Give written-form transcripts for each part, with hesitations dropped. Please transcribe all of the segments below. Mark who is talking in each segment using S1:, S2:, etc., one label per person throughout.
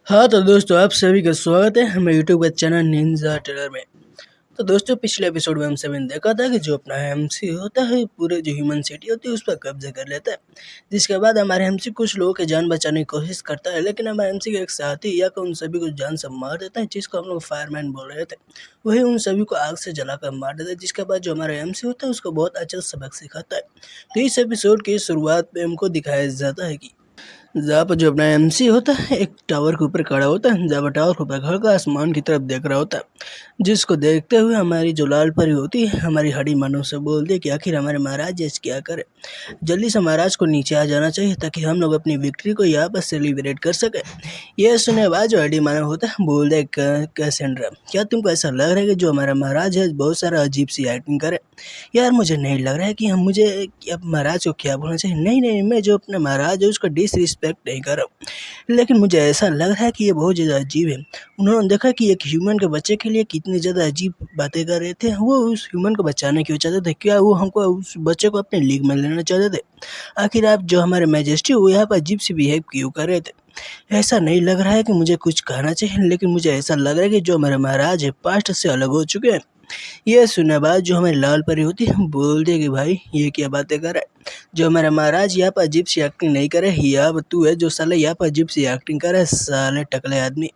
S1: हाँ तो दोस्तों आप सभी का स्वागत है हमें यूट्यूब के चैनल निंजा टेलर में। तो दोस्तों पिछले एपिसोड में हम सभी ने देखा था कि जो अपना एमसी होता है पूरे जो ह्यूमन सिटी होती है उस पर कब्जा कर लेता है, जिसके बाद हमारे एमसी कुछ लोगों की जान बचाने की कोशिश करता है, लेकिन हमारे एमसी के एक साथी या उन सभी को जान से मार देता है, जिसको हम लोग फायरमैन बोल रहे थे। वही उन सभी को आग से जलाकर मार देता है, जिसके बाद जो हमारा एमसी होता है उसको बहुत अच्छा सबक सिखाता है। तो इस एपिसोड की शुरुआत में हमको दिखाया जाता है कि जहाँ पर जो अपना एमसी होता है एक टावर के ऊपर खड़ा होता है, जहाँ पर टावर के ऊपर खड़ा आसमान की तरफ देख रहा होता है, जिसको देखते हुए हमारी जो लाल परी होती है हमारी हड्डी मानव से बोलती है कि आखिर हमारे महाराज आज क्या करे, जल्दी से महाराज को नीचे आ जाना चाहिए ताकि हम लोग अपनी विक्ट्री को यहाँ पर सेलिब्रेट कर सके। यह सुनने बाद जो हड्डी मानव होता है बोल दे कैसेंड्रा, क्या तुमको ऐसा लग रहा है कि जो हमारा महाराज है बहुत सारा अजीब सी एक्टिंग करे? यार मुझे नहीं लग रहा है कि हम मुझे अब महाराज को क्या बोलना चाहिए। नहीं नहीं, मैं जो अपना महाराज है उसका डिसरिस्पेक्ट नहीं कर रहा हूँ, लेकिन मुझे ऐसा लग रहा है कि ये बहुत ज़्यादा अजीब है। उन्होंने देखा कि एक ह्यूमन के बच्चे के लिए कितनी ज़्यादा अजीब बातें कर रहे थे, वो उस ह्यूमन को बचाना क्यों चाहते थे? क्या वो हमको उस बच्चे को अपने लीग में लेना चाहते थे? आखिर आप जो हमारे मैजेस्टी वो यहाँ पर अजीब से बिहेव क्यों कर रहे थे? ऐसा नहीं लग रहा है कि मुझे कुछ कहना चाहिए, लेकिन मुझे ऐसा लग रहा है कि जो हमारे महाराज है पास्ट से अलग हो चुके हैं। ये सुनने बाद जो हमारी लाल परी होती है बोलती है कि भाई ये क्या बातें कर रहा है, जो हमारा महाराज यहाँ पर अजीब सी एक्टिंग नहीं करे, यहाँ पर तू है जो साले यहाँ पर अजीब सी एक्टिंग करे, साले टकले आदमी।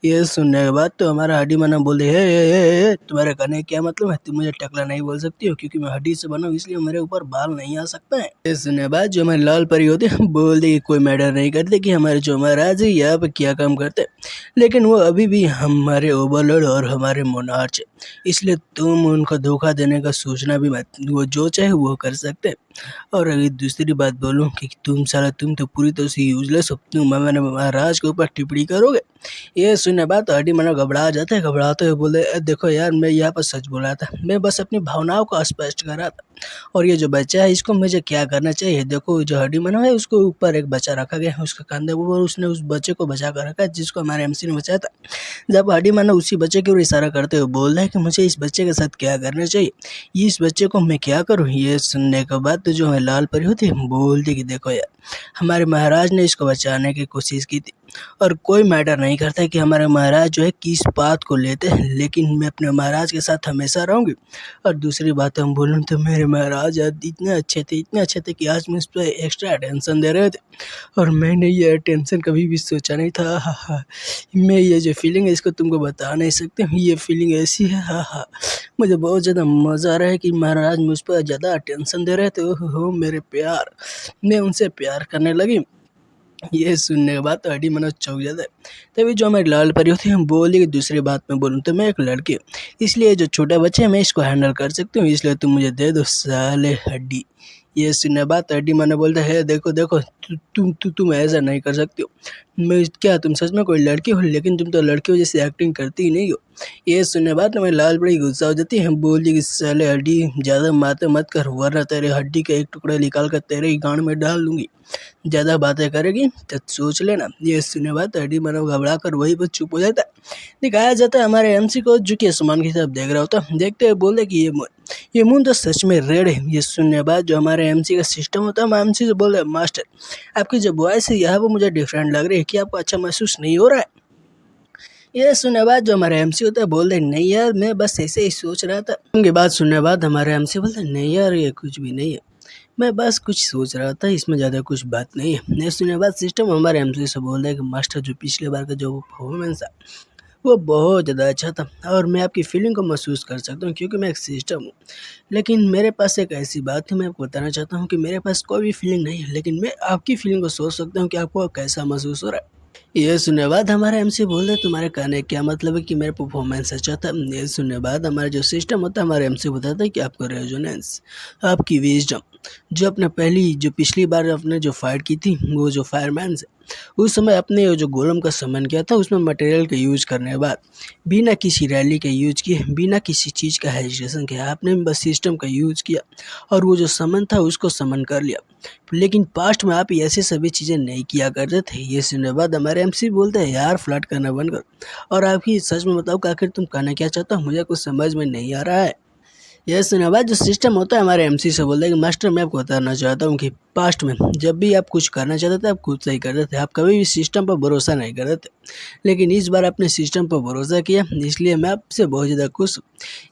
S1: ये सुनने के बाद तो हमारा हड्डी मना बोले हे तुम्हारे कहने का क्या मतलब है? तुम मुझे टकला नहीं बोल सकती हो क्योंकि मैं हड्डी से बना हूँ, इसलिए मेरे ऊपर बाल नहीं आ सकता है। ये सुनने के बाद जो हमारी लाल परी होती है बोल दे कि कोई मैटर नहीं करते कि हमारे जो महाराज है यहाँ पर क्या काम करते, लेकिन वो अभी भी हमारे ओवरलॉर्ड और हमारे मोनार्च है, इसलिए तुम उनको धोखा देने का सोचना भी मत, वो जो चाहे वो कर सकते हैं। और अगर दूसरी बात बोलूं कि तुम तो पूरी तरह से यूजलेस हो, तुम हमारे महाराज के ऊपर टिप्पणी करोगे। ये सुनने बाद तो हड्डी मना घबरा जाते हैं, घबराते हुए बोले देखो यार मैं यहाँ पर सच बोल रहा था, मैं बस अपनी भावनाओं को स्पष्ट कर रहा था, और ये जो बच्चा है इसको मुझे क्या करना चाहिए? देखो जो हड्डी मना है उसको ऊपर एक बच्चा रखा गया है उसके कंधे पर, उसने उस बच्चे को बचा कर रखा है जिसको हमारे एमसी ने बचाया था। जब हड्डी मना उसी बच्चे की ओर इशारा करते हुए बोल रहा है कि मुझे इस बच्चे के साथ क्या करना चाहिए, इस बच्चे को मैं क्या करूँ? ये सुनने के बाद तो जो है लाल परी होती है बोलती कि देखो यार हमारे महाराज ने इसको बचाने की कोशिश की थी, और कोई मैटर नहीं करता कि हमारे महाराज जो है किस बात को लेते हैं, लेकिन मैं अपने महाराज के साथ हमेशा रहूँगी। और दूसरी बात हम बोलूँ तो मेरे महाराज इतने अच्छे थे कि आज मुझ पर एक्स्ट्रा अटेंशन दे रहे थे, और मैंने ये अटेंशन कभी भी सोचा नहीं था। हा हा, मैं ये जो फीलिंग है इसको तुमको बता नहीं सकते, ये फीलिंग ऐसी है। हा हा, मुझे बहुत ज़्यादा मज़ा आ रहा है कि महाराज मुझ पर ज़्यादा अटेंशन दे रहे थे। ओहो मेरे प्यार, मैं उनसे प्यार करने लगी। ये सुनने के बाद तो हड्डी मना चौंक जाता है। तभी जो हमारी लाल परी होती है हम बोली कि दूसरी बात में बोलूँ तो मैं एक लड़की हूँ, इसलिए जो छोटा बच्चा है मैं इसको हैंडल कर सकती हूँ, इसलिए तुम मुझे दे दो साले हड्डी। ये सुनने बाद तो हड्डी मना बोलता है देखो देखो तुम ऐसा नहीं कर सकती हो, मैं क्या तुम सच में कोई लड़की हो? लेकिन तुम तो लड़कियों जैसी एक्टिंग करती ही नहीं हो। ये सुनने बाद हमारी लाल बड़ी गुस्सा हो जाती है, हम बोली कि साले हड्डी ज़्यादा बातें मत कर, वरना तेरे हड्डी का एक टुकड़ा निकाल कर तेरे ही गांड में डाल दूंगी। ज़्यादा बातें करेगी तो सोच लेना। ये सुनने बाद हड्डी मानव घबरा कर वहीं पर चुप हो जाता है। दिखाया जाता है हमारे एमसी को जो कि आसमान की तरफ देख रहा होता है, देखते हुए बोले कि ये मून तो सच में रेड है। ये सुनने बाद जो हमारे एमसी का सिस्टम होता है हम एमसी से बोले मास्टर आपकी जो वॉइस है यह वो मुझे डिफरेंट लग रही है, कि आपको अच्छा महसूस नहीं हो रहा है? ये सुनने बाद जो हमारे एमसी होता है बोल रहे नहीं यार मैं बस ऐसे ही सोच रहा था। उनकी बात सुनने बाद हमारे एमसी बोलते नहीं यार ये कुछ भी नहीं है, मैं बस कुछ सोच रहा था, इसमें ज़्यादा कुछ बात नहीं है। ये सुनने बाद सिस्टम हमारे एमसी से बोल रहा है कि मास्टर जो पिछले बार का जो परफॉर्मेंस था वो बहुत ज़्यादा अच्छा था, और मैं आपकी फीलिंग को महसूस कर सकता हूँ क्योंकि मैं एक सिस्टम हूँ। लेकिन मेरे पास एक ऐसी बात है, मैं आपको बताना चाहता हूँ कि मेरे पास कोई भी फीलिंग नहीं है, लेकिन मैं आपकी फीलिंग को सोच सकता हूँ कि आपको कैसा महसूस हो रहा है। ये सुनने बाद हमारे एमसी बोल रहे तुम्हारे कहने का क्या मतलब है कि मेरा परफॉर्मेंस अच्छा था? ये सुनने बाद हमारा जो सिस्टम होता है हमारे एमसी बताता है कि आपको रेजोनेंस, आपकी विजडम, जो अपने पिछली बार आपने जो फाइट की थी वो जो फायरमैन से उस समय अपने जो गोलम का समन किया था उसमें मटेरियल का यूज करने के बाद बिना किसी रैली के यूज किए, बिना किसी चीज़ का हेजिटेशन किया, आपने बस सिस्टम का यूज किया और वो जो समन था उसको समन कर लिया। लेकिन पास्ट में आप ऐसे सभी चीज़ें नहीं किया करते थे। ये सुनने के बाद हमारे एमसी बोलते हैं यार फ्लर्ट करना बंद कर, और आप ही सच में बताओ कि आखिर तुम कहना क्या चाहते हो? मुझे कुछ समझ में नहीं आ रहा है। यह सुना बाद जो सिस्टम होता है हमारे एमसी से बोलता है कि मास्टर मैं आपको बताना चाहता हूँ कि पास्ट में जब भी आप कुछ करना चाहते थे आप खुद से ही करते थे, आप कभी भी सिस्टम पर भरोसा नहीं करते थे, लेकिन इस बार आपने सिस्टम पर भरोसा किया, इसलिए मैं आपसे बहुत ज़्यादा खुश हूँ।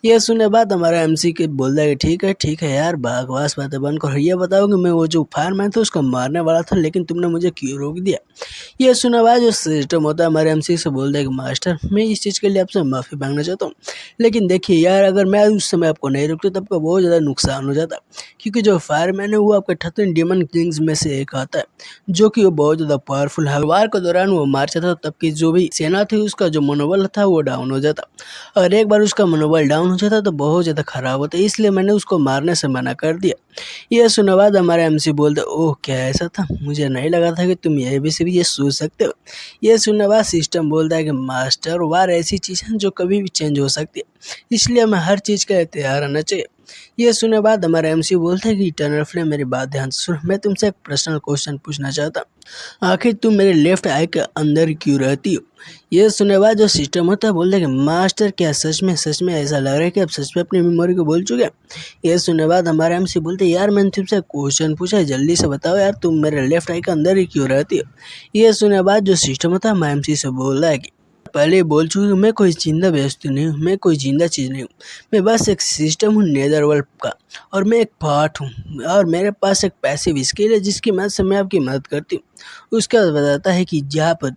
S1: यह सुनने बाद हमारा एमसी के बोलता है कि ठीक है यार, बकवास बातें बंद करो, ये बताओ कि मैं वो जो फायरमैन था उसको मारने वाला था, लेकिन तुमने मुझे क्यों रोक दिया। ये सुना बाद जो सिस्टम होता है हमारे एमसी से बोलता है कि मास्टर मैं इस चीज़ के लिए आपसे माफ़ी मांगना चाहता हूँ, लेकिन देखिए यार, अगर मैं उस समय आपको नहीं रोकता तब आपका बहुत ज़्यादा नुकसान हो जाता, क्योंकि जो फायरमैन है वो आपके 13 डीमन किंग्स में से एक आता है, जो कि वो बहुत ज़्यादा पावरफुल है। वार के दौरान वो मार जाता तब की जो भी सेना थी उसका जो मनोबल था वो डाउन हो जाता, और एक बार उसका मनोबल डाउन हो जाता तो बहुत ज़्यादा खराब होता, इसलिए मैंने उसको मारने से मना कर दिया। यह सुना बाद हमारे एमसी बोलते ओह क्या ऐसा था, मुझे नहीं लगा था कि तुम ये भी सिर्फ ये सोच सकते हो। यह सुनने बाद सिस्टम बोलता है कि मास्टर वार ऐसी चीज़ है जो कभी भी चेंज हो सकती है, इसलिए हमें हर चीज़ के लिए तैयार रहना चाहिए। ये सुनने बाद हमारा एमसी बोलता है कि इटर्नल फ्लेम मेरी बात ध्यान से सुन, मैं तुमसे एक पर्सनल क्वेश्चन पूछना चाहता हूँ, आखिर तुम मेरे लेफ्ट आई के अंदर क्यों रहती हो। ये सुनने बाद जो सिस्टम होता है बोलता है कि मास्टर क्या सच में ऐसा लग रहा है कि आप सच में अपनी मेमोरी को भूल चुके हैं। ये सुनने बाद हमारा एमसी बोलते हैं यार मैंने तुमसे क्वेश्चन पूछा है, जल्दी से बताओ यार, तुम मेरे लेफ्ट आई के अंदर ही क्यों रहती हो। ये सुनने बाद जो सिस्टम होता है हमारे एमसी से बोल रहा है कि पहले ही बोल चुकी हूँ, मैं कोई जिंदा व्यक्ति नहीं हूँ, मैं कोई जिंदा चीज़ नहीं हूँ, मैं बस एक सिस्टम हूँ नेदरवर्ल्ड का, और मैं एक पार्ट हूँ, और मेरे पास एक पैसिव स्किल है जिसकी मदद से मैं आपकी मदद करती हूँ। उसके बाद बताता है कि जहाँ पर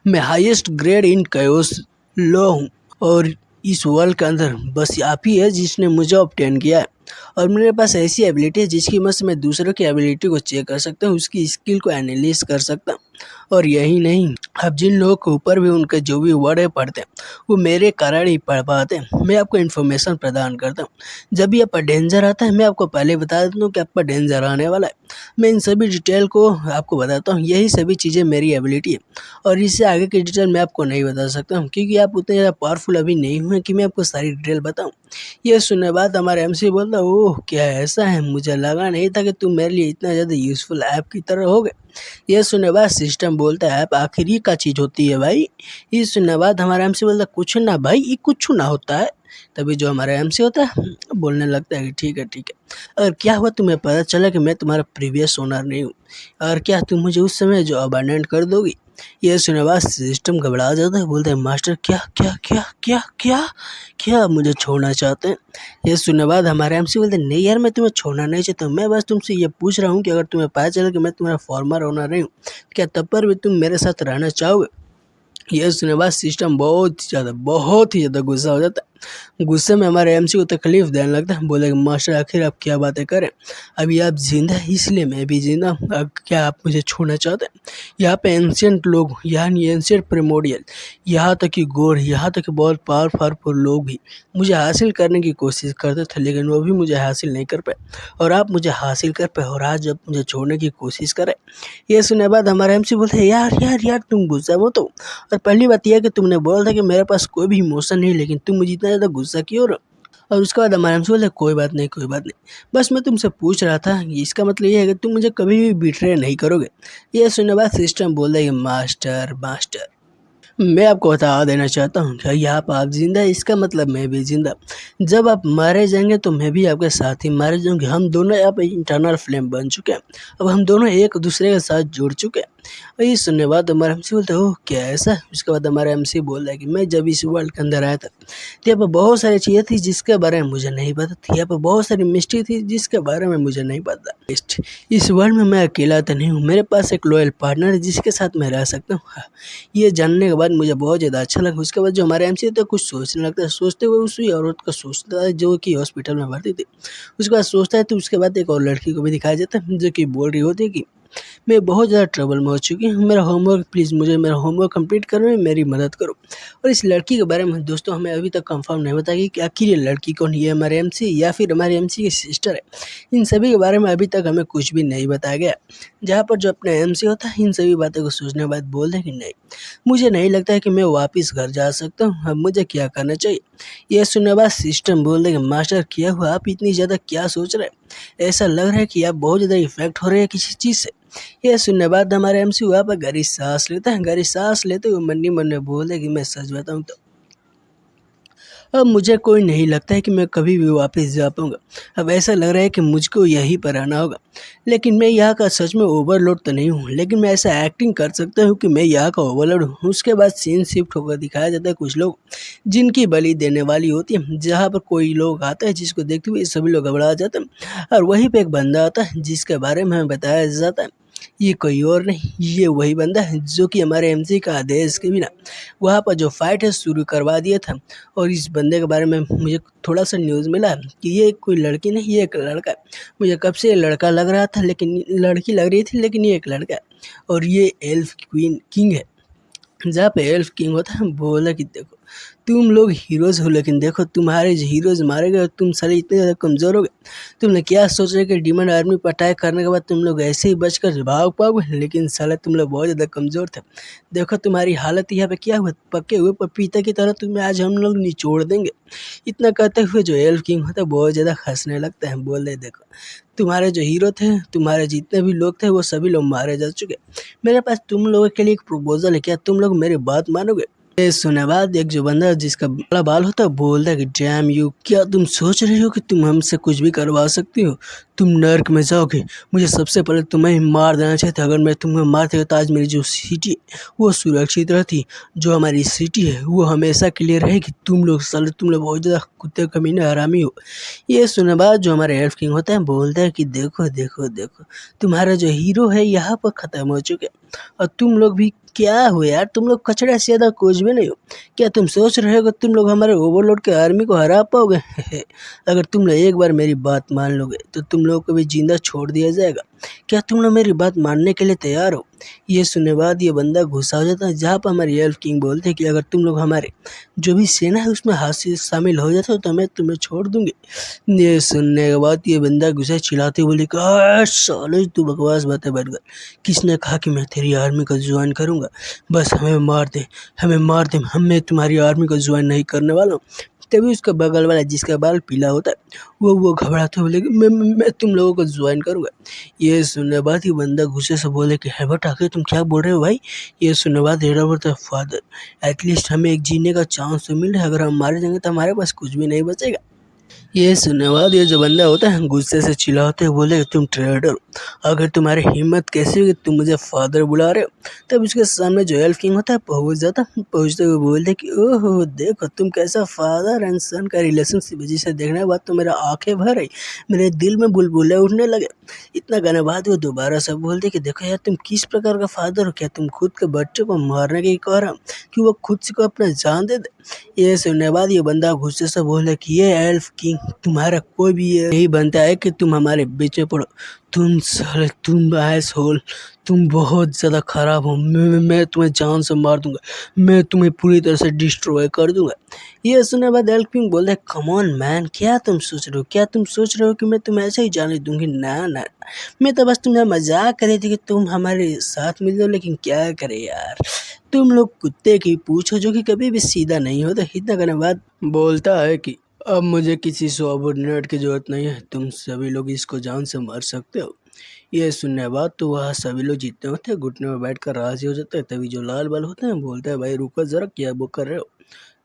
S1: मैं हाईएस्ट ग्रेड इन कैओस लॉ हूँ, और इस वर्ल्ड के अंदर बस आप ही है जिसने मुझे ऑब्टेन किया है, और मेरे पास ऐसी एबिलिटी है जिसकी मदद से मैं दूसरों की एबिलिटी को चेक कर सकता हूँ, उसकी स्किल को एनालिसिस कर सकता हूँ, और यही नहीं, अब जिन लोगों के ऊपर भी उनके जो भी वर्ड है पढ़ते हैं वो मेरे कारण ही पढ़ पाते हैं। मैं आपको इन्फॉर्मेशन प्रदान करता हूँ, जब भी आपका डेंजर आता है मैं आपको पहले बता देता हूँ कि आपका डेंजर आने वाला है, मैं इन सभी डिटेल को आपको बताता हूँ, यही सभी चीज़ें मेरी एबिलिटी है, और इससे आगे की डिटेल मैं आपको नहीं बता सकता हूँ, क्योंकि आप उतने ज़्यादा पावरफुल अभी नहीं हुए कि मैं आपको सारी डिटेल बताऊँ। ये सुनने बाद हमारे एमसी बोलता ओह क्या ऐसा है, मुझे लगा नहीं था कि तुम मेरे लिए इतना ज़्यादा यूज़फुल ऐप की तरह होगे। ये सुनने बाद सिस्टम बोलता है ऐप आखिर ये क्या चीज़ होती है भाई। ये सुनने बाद हमारा एमसी बोलता है कुछ ना भाई, ये कुछ ना होता है। तभी जो हमारा एमसी होता है बोलने लगता है कि ठीक है, और क्या हुआ तुम्हें पता चला कि मैं तुम्हारा प्रीवियस ओनर नहीं हूँ, और क्या तुम मुझे उस समय जो अबंडेंट कर दोगी। ये सुनने बाद सिस्टम घबरा जाता है, बोलते हैं मास्टर क्या क्या क्या क्या क्या क्या आप मुझे छोड़ना चाहते हैं। ये सुनने बाद हमारे एमसी बोलते हैं नहीं यार, मैं तुम्हें छोड़ना नहीं चाहता हूँ, मैं बस तुमसे ये पूछ रहा हूँ कि अगर तुम्हें पता चला कि मैं तुम्हारा फॉर्मर ओनर नहीं हूँ, क्या तब पर भी तुम मेरे साथ रहना चाहोगे। ये सुनने बाद सिस्टम बहुत ही ज़्यादा गुस्सा हो जाता है, गुस्से में हमारे एमसी को तकलीफ देने लगता है, बोले मास्टर आखिर आप क्या बातें करें, अभी आप जिंदा हैं इसलिए मैं भी जिंदा हूँ, अब क्या आप मुझे छोड़ना चाहते हैं। यहाँ पे एंशियंट लोग, यानी एंशियंट प्रिमोडियल, यहाँ तक कि गोर, यहाँ तक कि बहुत पावरफुल लोग भी मुझे हासिल करने की कोशिश करते थे, लेकिन वो भी मुझे हासिल नहीं कर पाए, और आप मुझे हासिल कर पाए, और आज जब मुझे छोड़ने की कोशिश करें। ये सुनने बाद हमारे एमसी बोलते हैं यार तुम गुस्सा मत हो, और पहली बात यह है कि तुमने बोला था कि मेरे पास कोई भी इमोशन नहीं, लेकिन तुम मुझे इतना ज़्यादा गुस्सा क्यों हो रहे हो। और उसके बाद हमारे हमसे बोले कोई बात नहीं, बस मैं तुमसे पूछ रहा था, इसका मतलब ये है कि तुम मुझे कभी भी बिट्रे नहीं करोगे। ये सुनने बाद सिस्टम बोल रहा है मास्टर मैं आपको बता देना चाहता हूँ कि यहाँ पर आप जिंदा है, इसका मतलब मैं भी जिंदा, जब आप मारे जाएंगे तो मैं भी आपके साथ ही मारे जाऊंगे, हम दोनों यहाँ पे इंटरनल फ्लेम बन चुके हैं, अब हम दोनों एक दूसरे के साथ जुड़ चुके हैं। और ये सुनने बाद हमारे एमसी बोलते ओह क्या ऐसा। उसके बाद हमारा एमसी बोल रहा है कि मैं जब इस वर्ल्ड के अंदर आया था तो यहाँ पर बहुत सारी चीज़ें थी जिसके बारे में मुझे नहीं पता थी, यहाँ पर बहुत सारी मिस्ट्री थी जिसके बारे में मुझे नहीं पता। इस वर्ल्ड में मैं अकेला तो नहीं हूँ, मेरे पास एक लॉयल पार्टनर है जिसके साथ मैं रह सकता हूँ। ये जानने के बाद मुझे बहुत ज़्यादा अच्छा लगा। उसके बाद जो हमारे एमसी होता है कुछ सोचने लगता है, सोचते हुए उसी औरत को सोचता है जो कि हॉस्पिटल में भर्ती थी। उसके बाद सोचता है तो उसके बाद एक और लड़की को भी दिखाया जाता है जो कि बोल रही होती है कि मैं बहुत ज़्यादा ट्रबल में हो चुकी हूँ, मेरा होमवर्क प्लीज़, मुझे मेरा होमवर्क कंप्लीट करने में मेरी मदद करो। और इस लड़की के बारे में दोस्तों हमें अभी तक कंफर्म नहीं बताया कि आखिर ये लड़की कौन है, ये हमारे एमसी या फिर हमारे एमसी की सिस्टर है। इन सभी के बारे में अभी तक हमें कुछ भी नहीं बताया गया। जहाँ पर जो अपना एमसी होता है इन सभी बातों को सोचने के बाद बोल दें कि नहीं, मुझे नहीं लगता है कि मैं वापस घर जा सकता हूँ, अब मुझे क्या करना चाहिए। यह सुनने के बाद सिस्टम बोल देंगे मास्टर क्या हुआ, आप इतनी ज़्यादा क्या सोच रहे हैं, ऐसा लग रहा है कि आप बहुत ज़्यादा इफेक्ट हो रहे हैं किसी चीज़ से। यह सुनने बाद हमारे एमसी वहाँ पर गहरी सांस लेता है, गहरी सांस लेते हुए मन ही मन में बोले कि मैं सच बताऊँ तो अब मुझे कोई नहीं लगता है कि मैं कभी भी वापस जा पाऊँगा। अब ऐसा लग रहा है कि मुझको यहीं पर रहना होगा। लेकिन मैं यहाँ का सच में ओवरलोड तो नहीं हूँ, लेकिन मैं ऐसा एक्टिंग कर सकता हूँ कि मैं यहाँ का ओवरलोड हूँ। उसके बाद सीन शिफ्ट होकर दिखाया जाता है कुछ लोग जिनकी बलि देने वाली होती है, जहाँ पर कोई लोग आता है जिसको देखते हुए सभी लोग घबरा जाते हैं, और वहीं पे एक बंदा आता है जिसके बारे में हमें बताया जाता है ये कोई और नहीं, ये वही बंदा है जो कि हमारे एमसी का आदेश के बिना वहाँ पर जो फाइट है शुरू करवा दिया था। और इस बंदे के बारे में मुझे थोड़ा सा न्यूज़ मिला कि ये कोई लड़की नहीं, ये एक लड़का है। मुझे कब से ये लड़का लग रहा था, लेकिन लड़की लग रही थी, लेकिन ये एक लड़का है और ये एल्फ क्वीन किंग है। जहाँ पे एल्फ किंग होता है बोला कि देखो तुम लोग हीरोज हो, लेकिन देखो तुम्हारे जो हीरोज मारे गए तुम सारे इतने ज़्यादा कमज़ोर हो गए। तुमने क्या सोच रहे कि डिमन आर्मी पर अटैक करने के बाद तुम लोग ऐसे ही बचकर भाग पाओगे, लेकिन साले तुम लोग बहुत ज़्यादा कमज़ोर थे। देखो तुम्हारी हालत यहाँ पे क्या हुआ, पके हुए पपीते की तरह तुम्हें आज हम लोग निचोड़ देंगे। इतना कहते हुए जो एल्फ किंग होता है बहुत ज़्यादा हंसने लगता है। बोल रहे देखो तुम्हारे जो हीरो थे, तुम्हारे जितने भी लोग थे वो सभी लोग मारे जा चुके। मेरे पास तुम लोगों के लिए एक प्रपोजल है, क्या तुम लोग मेरी बात मानोगे? ये सुने बाद एक जो बंदा जिसका बड़ा बाल होता है बोलता है कि डैम यू, क्या तुम सोच रही हो कि तुम हमसे कुछ भी करवा सकती हो? तुम नर्क में जाओगे, मुझे सबसे पहले तुम्हें ही मार देना चाहिए था। अगर मैं तुम्हें मारते तो आज मेरी जो सिटी है वो सुरक्षित रहती। जो हमारी सिटी है वो हमेशा के लिए रहेगी। तुम लोग साले तुम लोग बहुत ज़्यादा कुत्ते कमीने हरामी हो। ये सुने बाद जो हमारे एल्फ किंग होता है बोलता है कि देखो देखो देखो तुम्हारा जो हीरो है यहाँ पर ख़त्म हो चुके और तुम लोग भी क्या हो यार, तुम लोग कचड़े से ज़्यादा कुछ भी नहीं हो। क्या तुम सोच रहे हो कि तुम लोग हमारे ओवरलोड के आर्मी को हरा पाओगे? अगर तुम लोग एक बार मेरी बात मान लोगे तो तुम लोगों को भी जिंदा छोड़ दिया जाएगा। क्या तुम लोग मेरी बात मानने के लिए तैयार हो? ये सुनने बाद ये बंदा गुस्सा हो जाता है, जहाँ पर हमारे एल्फ किंग बोलते हैं कि अगर तुम लोग हमारे जो भी सेना है उसमें हाथ से शामिल हो जाते हो तो मैं तुम्हें छोड़ दूंगी। ये सुनने के बाद ये बंदा गुस्सा चिल्लाते बोले कि साले तू बकवास बातें बन कर, किसने कहा कि मैं तेरी आर्मी को ज्वाइन करूंगा? बस हमें मार दे, हमें मार दे, मैं तुम्हारी आर्मी को ज्वाइन नहीं करने वाला हूँ। तभी उसका बगल वाला जिसका बाल पीला होता है वो घबराते बोले कि मैं तुम लोगों को ज्वाइन करूंगा। ये सुनने के बाद ये बंदा गुस्से से बोले कि है बट आखिर तुम क्या बोल रहे हो भाई? ये सुनने के बाद हेरा बोलता है फादर एटलीस्ट हमें एक जीने का चांस तो मिल रहा है, अगर हम मारे जाएंगे तो हमारे पास कुछ भी नहीं बचेगा। ये सुनने के बाद ये जो बंदा होता है गुस्से से चिल्लाते हुए बोले तुम ट्रेडर हो, अगर तुम्हारी हिम्मत कैसी हुई कि तुम मुझे फादर बुला रहे हो? तब उसके सामने जो एल्फ किंग होता है पहुंच जाता, पहुंचते हुए बोलते कि ओहो देखो तुम कैसा फादर एंड सन का रिलेशनशिप है, जिसे देखने के बाद तो मेरा आंखें भर आई, मेरे दिल में बुलबुले उठने लगे। इतना कहने बाद वो दोबारा से बोलते कि देखो यार तुम किस प्रकार का फादर हो, क्या तुम खुद के बच्चों को मारने की कह रहे हो कि वो खुद से को अपना जान दे दे? ये सुनने के बाद ये बंदा गुस्से से बोले कि ये एल्फ किंग तुम्हारा कोई भी यही बनता है कि तुम हमारे बीच में पड़ो। तुम साले तुम एस होल, तुम बहुत ज़्यादा खराब हो। मैं तुम्हें जान से मार दूंगा, मैं तुम्हें पूरी तरह से डिस्ट्रॉय कर दूंगा। ये सुनने के बाद एल्फ किंग बोलता है कम ऑन मैन, क्या तुम सोच रहे हो, क्या तुम सोच रहे हो कि मैं तुम्हें ऐसे ही जाने दूंगी? ना ना, मैं तो बस तुम्हें मजाक कर रही थी कि तुम हमारे साथ मिल जाओ, लेकिन क्या करे यार, तुम लोग कुत्ते की पूछो जो कि कभी भी सीधा नहीं होता। इतना करने बाद बोलता है कि अब मुझे किसी सबॉर्डिनेट की जरूरत नहीं है, तुम सभी लोग इसको जान से मार सकते हो। ये सुनने के बाद तो वह सभी लोग जितने होते हैं घुटने में बैठकर राजी हो जाते हैं। तभी जो लाल बाल होते हैं बोलते हैं भाई रुको जरा, क्या वो कर रहे हो?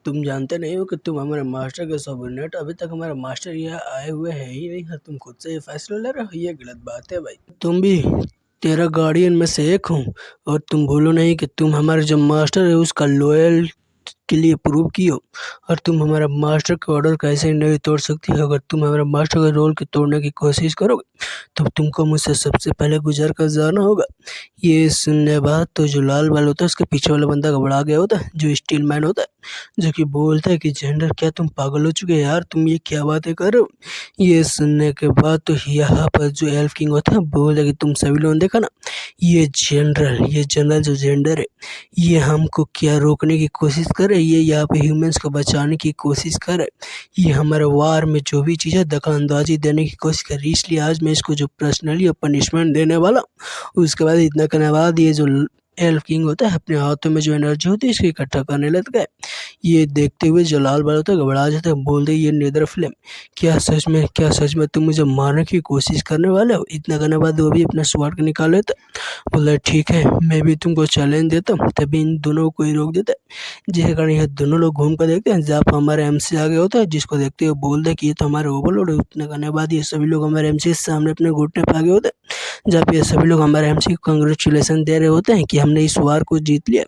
S1: तुम जानते नहीं हो कि तुम हमारे मास्टर के सबॉर्डिनेट? अभी तक हमारा मास्टर यहाँ आए हुए है ही नहीं है, तुम खुद से ये फैसला ले रहे हो, ये गलत बात है भाई। तुम भी तेरा गार्डियन में से एक हूँ, और तुम भूलो नहीं कि तुम हमारे जो मास्टर है उसका लॉयल के लिए प्रूव की हो, और तुम हमारा मास्टर के ऑर्डर कैसे नहीं तोड़ सकती हो। अगर तुम हमारे मास्टर के रोल के तोड़ने की कोशिश करोगे तो तुमको मुझसे सबसे पहले गुजर कर जाना होगा। ये सुनने के बाद तो जो लाल बाल होता है उसके पीछे वाला बंदा घबरा गया होता है, जो स्टील मैन होता है, जो कि बोलता है कि जेंडर क्या तुम पागल हो चुके यार, तुम ये क्या बातें कर रहे हो? ये सुनने के बाद तो यहाँ पर जो एल्फ किंग होता है बोलता है कि तुम सभी लोगों ने देखा ना, ये जनरल जो जेंडर है ये हमको क्या रोकने की कोशिश कर रहे, ये यहाँ पे ह्यूमंस को बचाने की कोशिश कर रहे, ये हमारे वार में जो भी चीज़ है दखल अंदाजी देने की कोशिश कर रही, इसलिए आज मैं इसको जो पर्सनली पनिशमेंट देने वाला हूँ। उसके बाद इतना करने बाद ये जो एल्फ किंग होता है अपने हाथों में जो एनर्जी होती है इसको इकट्ठा करने लगता है। ये देखते हुए जो लाल बाल होता है घबरा जाता है, बोलते ये नेदर फिल्म, क्या सच में तुम मुझे मारने की कोशिश करने वाले हो? इतना करने बाद वो भी अपना स्वॉर्ड निकाल लेता है। बोला ठीक है, मैं भी तुमको चैलेंज देता हूँ। तभी इन दोनों को ही रोक देता है, जिसके कारण ये दोनों लोग घूम कर देखते हैं जहाँ पर हमारे एमसी आगे होता है, जिसको देखते हुए बोलते हैं कि ये तो हमारे ओवरलोड है। उतना करने बाद ये सभी लोग हमारे एमसी के सामने अपने घुटने पे आगे होते हैं, जहाँ पे ये सभी लोग हमारे एमसी को कंग्रेचुलेसन दे रहे होते हैं कि हमने इस वार को जीत लिया।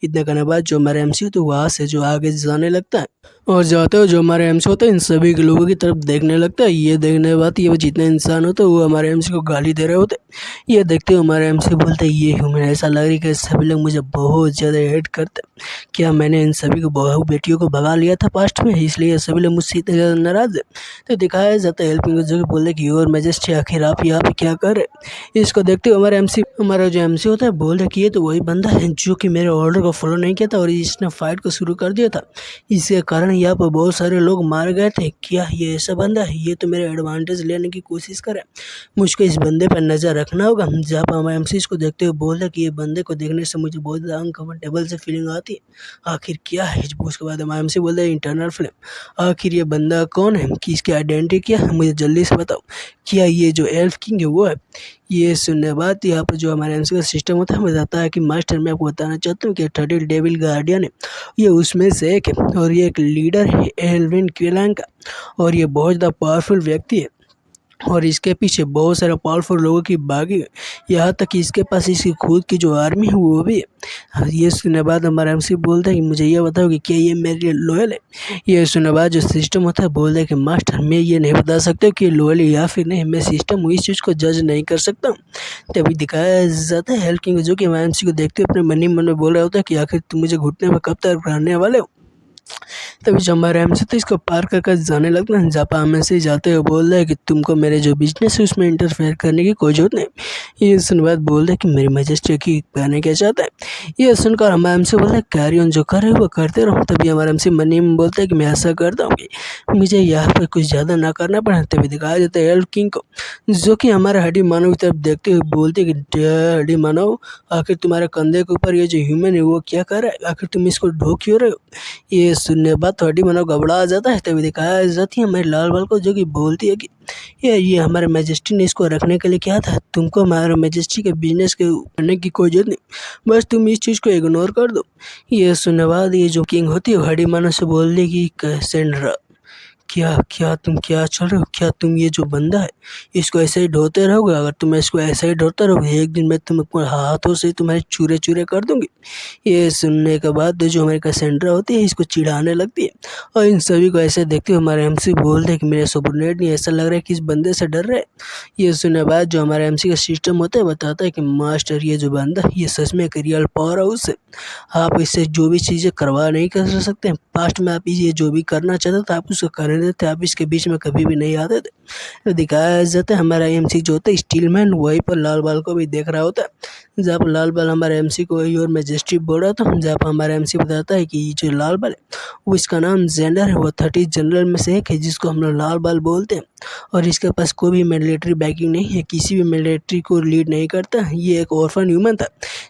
S1: इतना करने बाद जो हमारे एमसी होते हैं वहाँ से जो आगे जाने लगता है और जाते हो जो हमारे एमसी होते हैं इन सभी के लोगों की तरफ देखने लगता है। ये देखने के बाद ये जितने इंसान होते हैं वो हमारे एमसी को गाली दे रहे होते हैं। ये देखते हुए हमारे एमसी बोलते हैं ये ह्यूमन, ऐसा लग रही है कि सभी लोग मुझे बहुत ज़्यादा हेट करते हैं। क्या मैंने इन सभी को बहू बेटियों को भगा लिया था पास्ट में, इसलिए सभी लोग मुझसे इतने ज़्यादा नाराज़ है? तो दिखाया जाता है हेल्पिंग जो बोले कि योर मैजेस्टी आखिर आप यहाँ पे क्या कर रहे हैं? इसको देखते हुए हमारा जो एमसी होता है बोल रहे कि ये तो वही बंदा है जो कि मेरे ऑर्डर को फॉलो नहीं किया था और इसने फाइट को शुरू कर दिया था, इसके कारण यहाँ पर बहुत सारे लोग मार गए थे। क्या ये ऐसा बंदा है? ये तो मेरे एडवांटेज लेने की कोशिश करे, मुझको इस बंदे पर नज़र रखना होगा। जहाँ पर हमारे एमसी इसको देखते हुए बोल रहे कि ये बंदे को देखने से मुझे बहुत ज़्यादा अनकम्फर्टेबल से फीलिंग आती है, आखिर क्या है? उसके बाद हमारे एमसी बोल रहे इंटरनल फिल्म, आखिर ये बंदा कौन है, कि इसकी आइडेंटिटी क्या है, मुझे जल्दी से बताओ। क्या ये जो एल्फ किंग है वो है? ये सुनने बाद यहाँ पर जो हमारे एमसी का सिस्टम होता है बताता है कि मास्टर मैं आपको बताना चाहता हूँ कि 30 डेविल गार्डियन है, ये उसमें से एक है और ये एक लीडर है एल्विन क्विलान का, और ये बहुत ज़्यादा पावरफुल व्यक्ति है और इसके पीछे बहुत सारे पावरफुल लोगों की बागी है, यहाँ तक कि इसके पास इसकी खुद की जो आर्मी है वो भी है। ये सुनने बाद हमारा एमसी बोलता है कि मुझे ये बताओ कि क्या ये मेरे लिए लॉयल है? ये सुनने बाद जो सिस्टम होता है बोलता है कि मास्टर मैं ये नहीं बता सकता कि लॉयल है या फिर नहीं, मैं सिस्टम हूँ, इस चीज़ को जज नहीं कर सकता। तभी दिखाया जाता है हेल्थ किंग जो कि हमारे एमसी को देखते हुए अपने मन ही मन में बोल रहा होता है कि आखिर तुम मुझे घुटने में कब तक रहने वाले हो? तभी जो हमारा एमसी तो इसको पार कर जाने लगता है, जहाँ पर हमें से जाते हुए बोल रहा है कि तुमको मेरे जो बिजनेस है उसमें इंटरफेयर करने की कोई जरूरत नहीं। ये सुन बाद बोल रहे कि मेरी मैजेस्टी की कहने क्या चाहता है? ये सुनकर हमारा एमसी बोलता है कैरी ऑन, जो कर रहे हो वो करते रहो। तभी हमारा एमसी मनी में बोलता है कि मैं ऐसा करता हूँ कि मुझे यहाँ पर कुछ ज़्यादा ना करना पड़ा। तभी दिखाया जाता है एल्फ किंग को, जो कि हमारे हड्डी मानव की तरफ देखते हुए बोलते हैं कि हड्डी मानव, आखिर तुम्हारे कंधे के ऊपर ये जो ह्यूमन है वो क्या कर रहा है, आखिर तुम इसको ढो क्यों रहे हो? ये सुनने बाद थोड़ी मनो घबरा जाता है। तभी दिखाया जाती है हमारे लाल बाल को, जो कि बोलती है कि ये हमारे मैजेस्टी ने इसको रखने के लिए क्या था, तुमको हमारे मैजेस्टी के बिजनेस के करने की कोई जरूरत नहीं, बस तुम इस चीज़ को इग्नोर कर दो। ये सुनने बाद ये जो किंग होती है हडी मानो से बोल रही कि कैसेंड्रा, क्या तुम क्या चल रहे हो? क्या तुम ये जो बंदा है इसको ऐसे ही ढोते रहोगे? अगर तुम इसको ऐसे ही ढोते रहोगे एक दिन मैं तुम अपने हाथों से तुम्हारे चूरे चूरे कर दूंगी। ये सुनने के बाद जो हमारी कैसेंड्रा होती है इसको चिढ़ाने लगती है और इन सभी को ऐसे देखते हुए हमारे एमसी बोलते हैं कि मेरे सबॉर्डिनेट नहीं, ऐसा लग रहा है कि इस बंदे से डर रहे हैं। ये सुनने बाद जो हमारे एमसी का सिस्टम होता है बताता है कि मास्टर ये जो बंदा ये सच में एक रियल पावर हाउस है, आप इससे जो भी चीज़ें करवा नहीं कर सकते। पास्ट में आप ये जो भी करना चाहते थे आप उसको करने देते, आप इसके बीच में कभी भी नहीं आते थे। तो दिखाया जाता है हमारा एमसी जो होता है स्टीलमैन वहीं पर लाल बाल को भी देख रहा होता है, जहाँ पर लाल बाल हमारे एमसी को योर मैजेस्टी बोल रहा था, जहाँ पर हमारा एमसी बताता है कि ये जो लाल बाल है वो इसका नाम जेंडर है, वो 30 जनरल में से एक है जिसको हम लोग लाल बाल बोलते हैं और इसके पास कोई भी मिलिट्री बैकिंग नहीं है, किसी भी मिलिट्री को लीड नहीं करता। ये एक ऑर्फन ह्यूमन था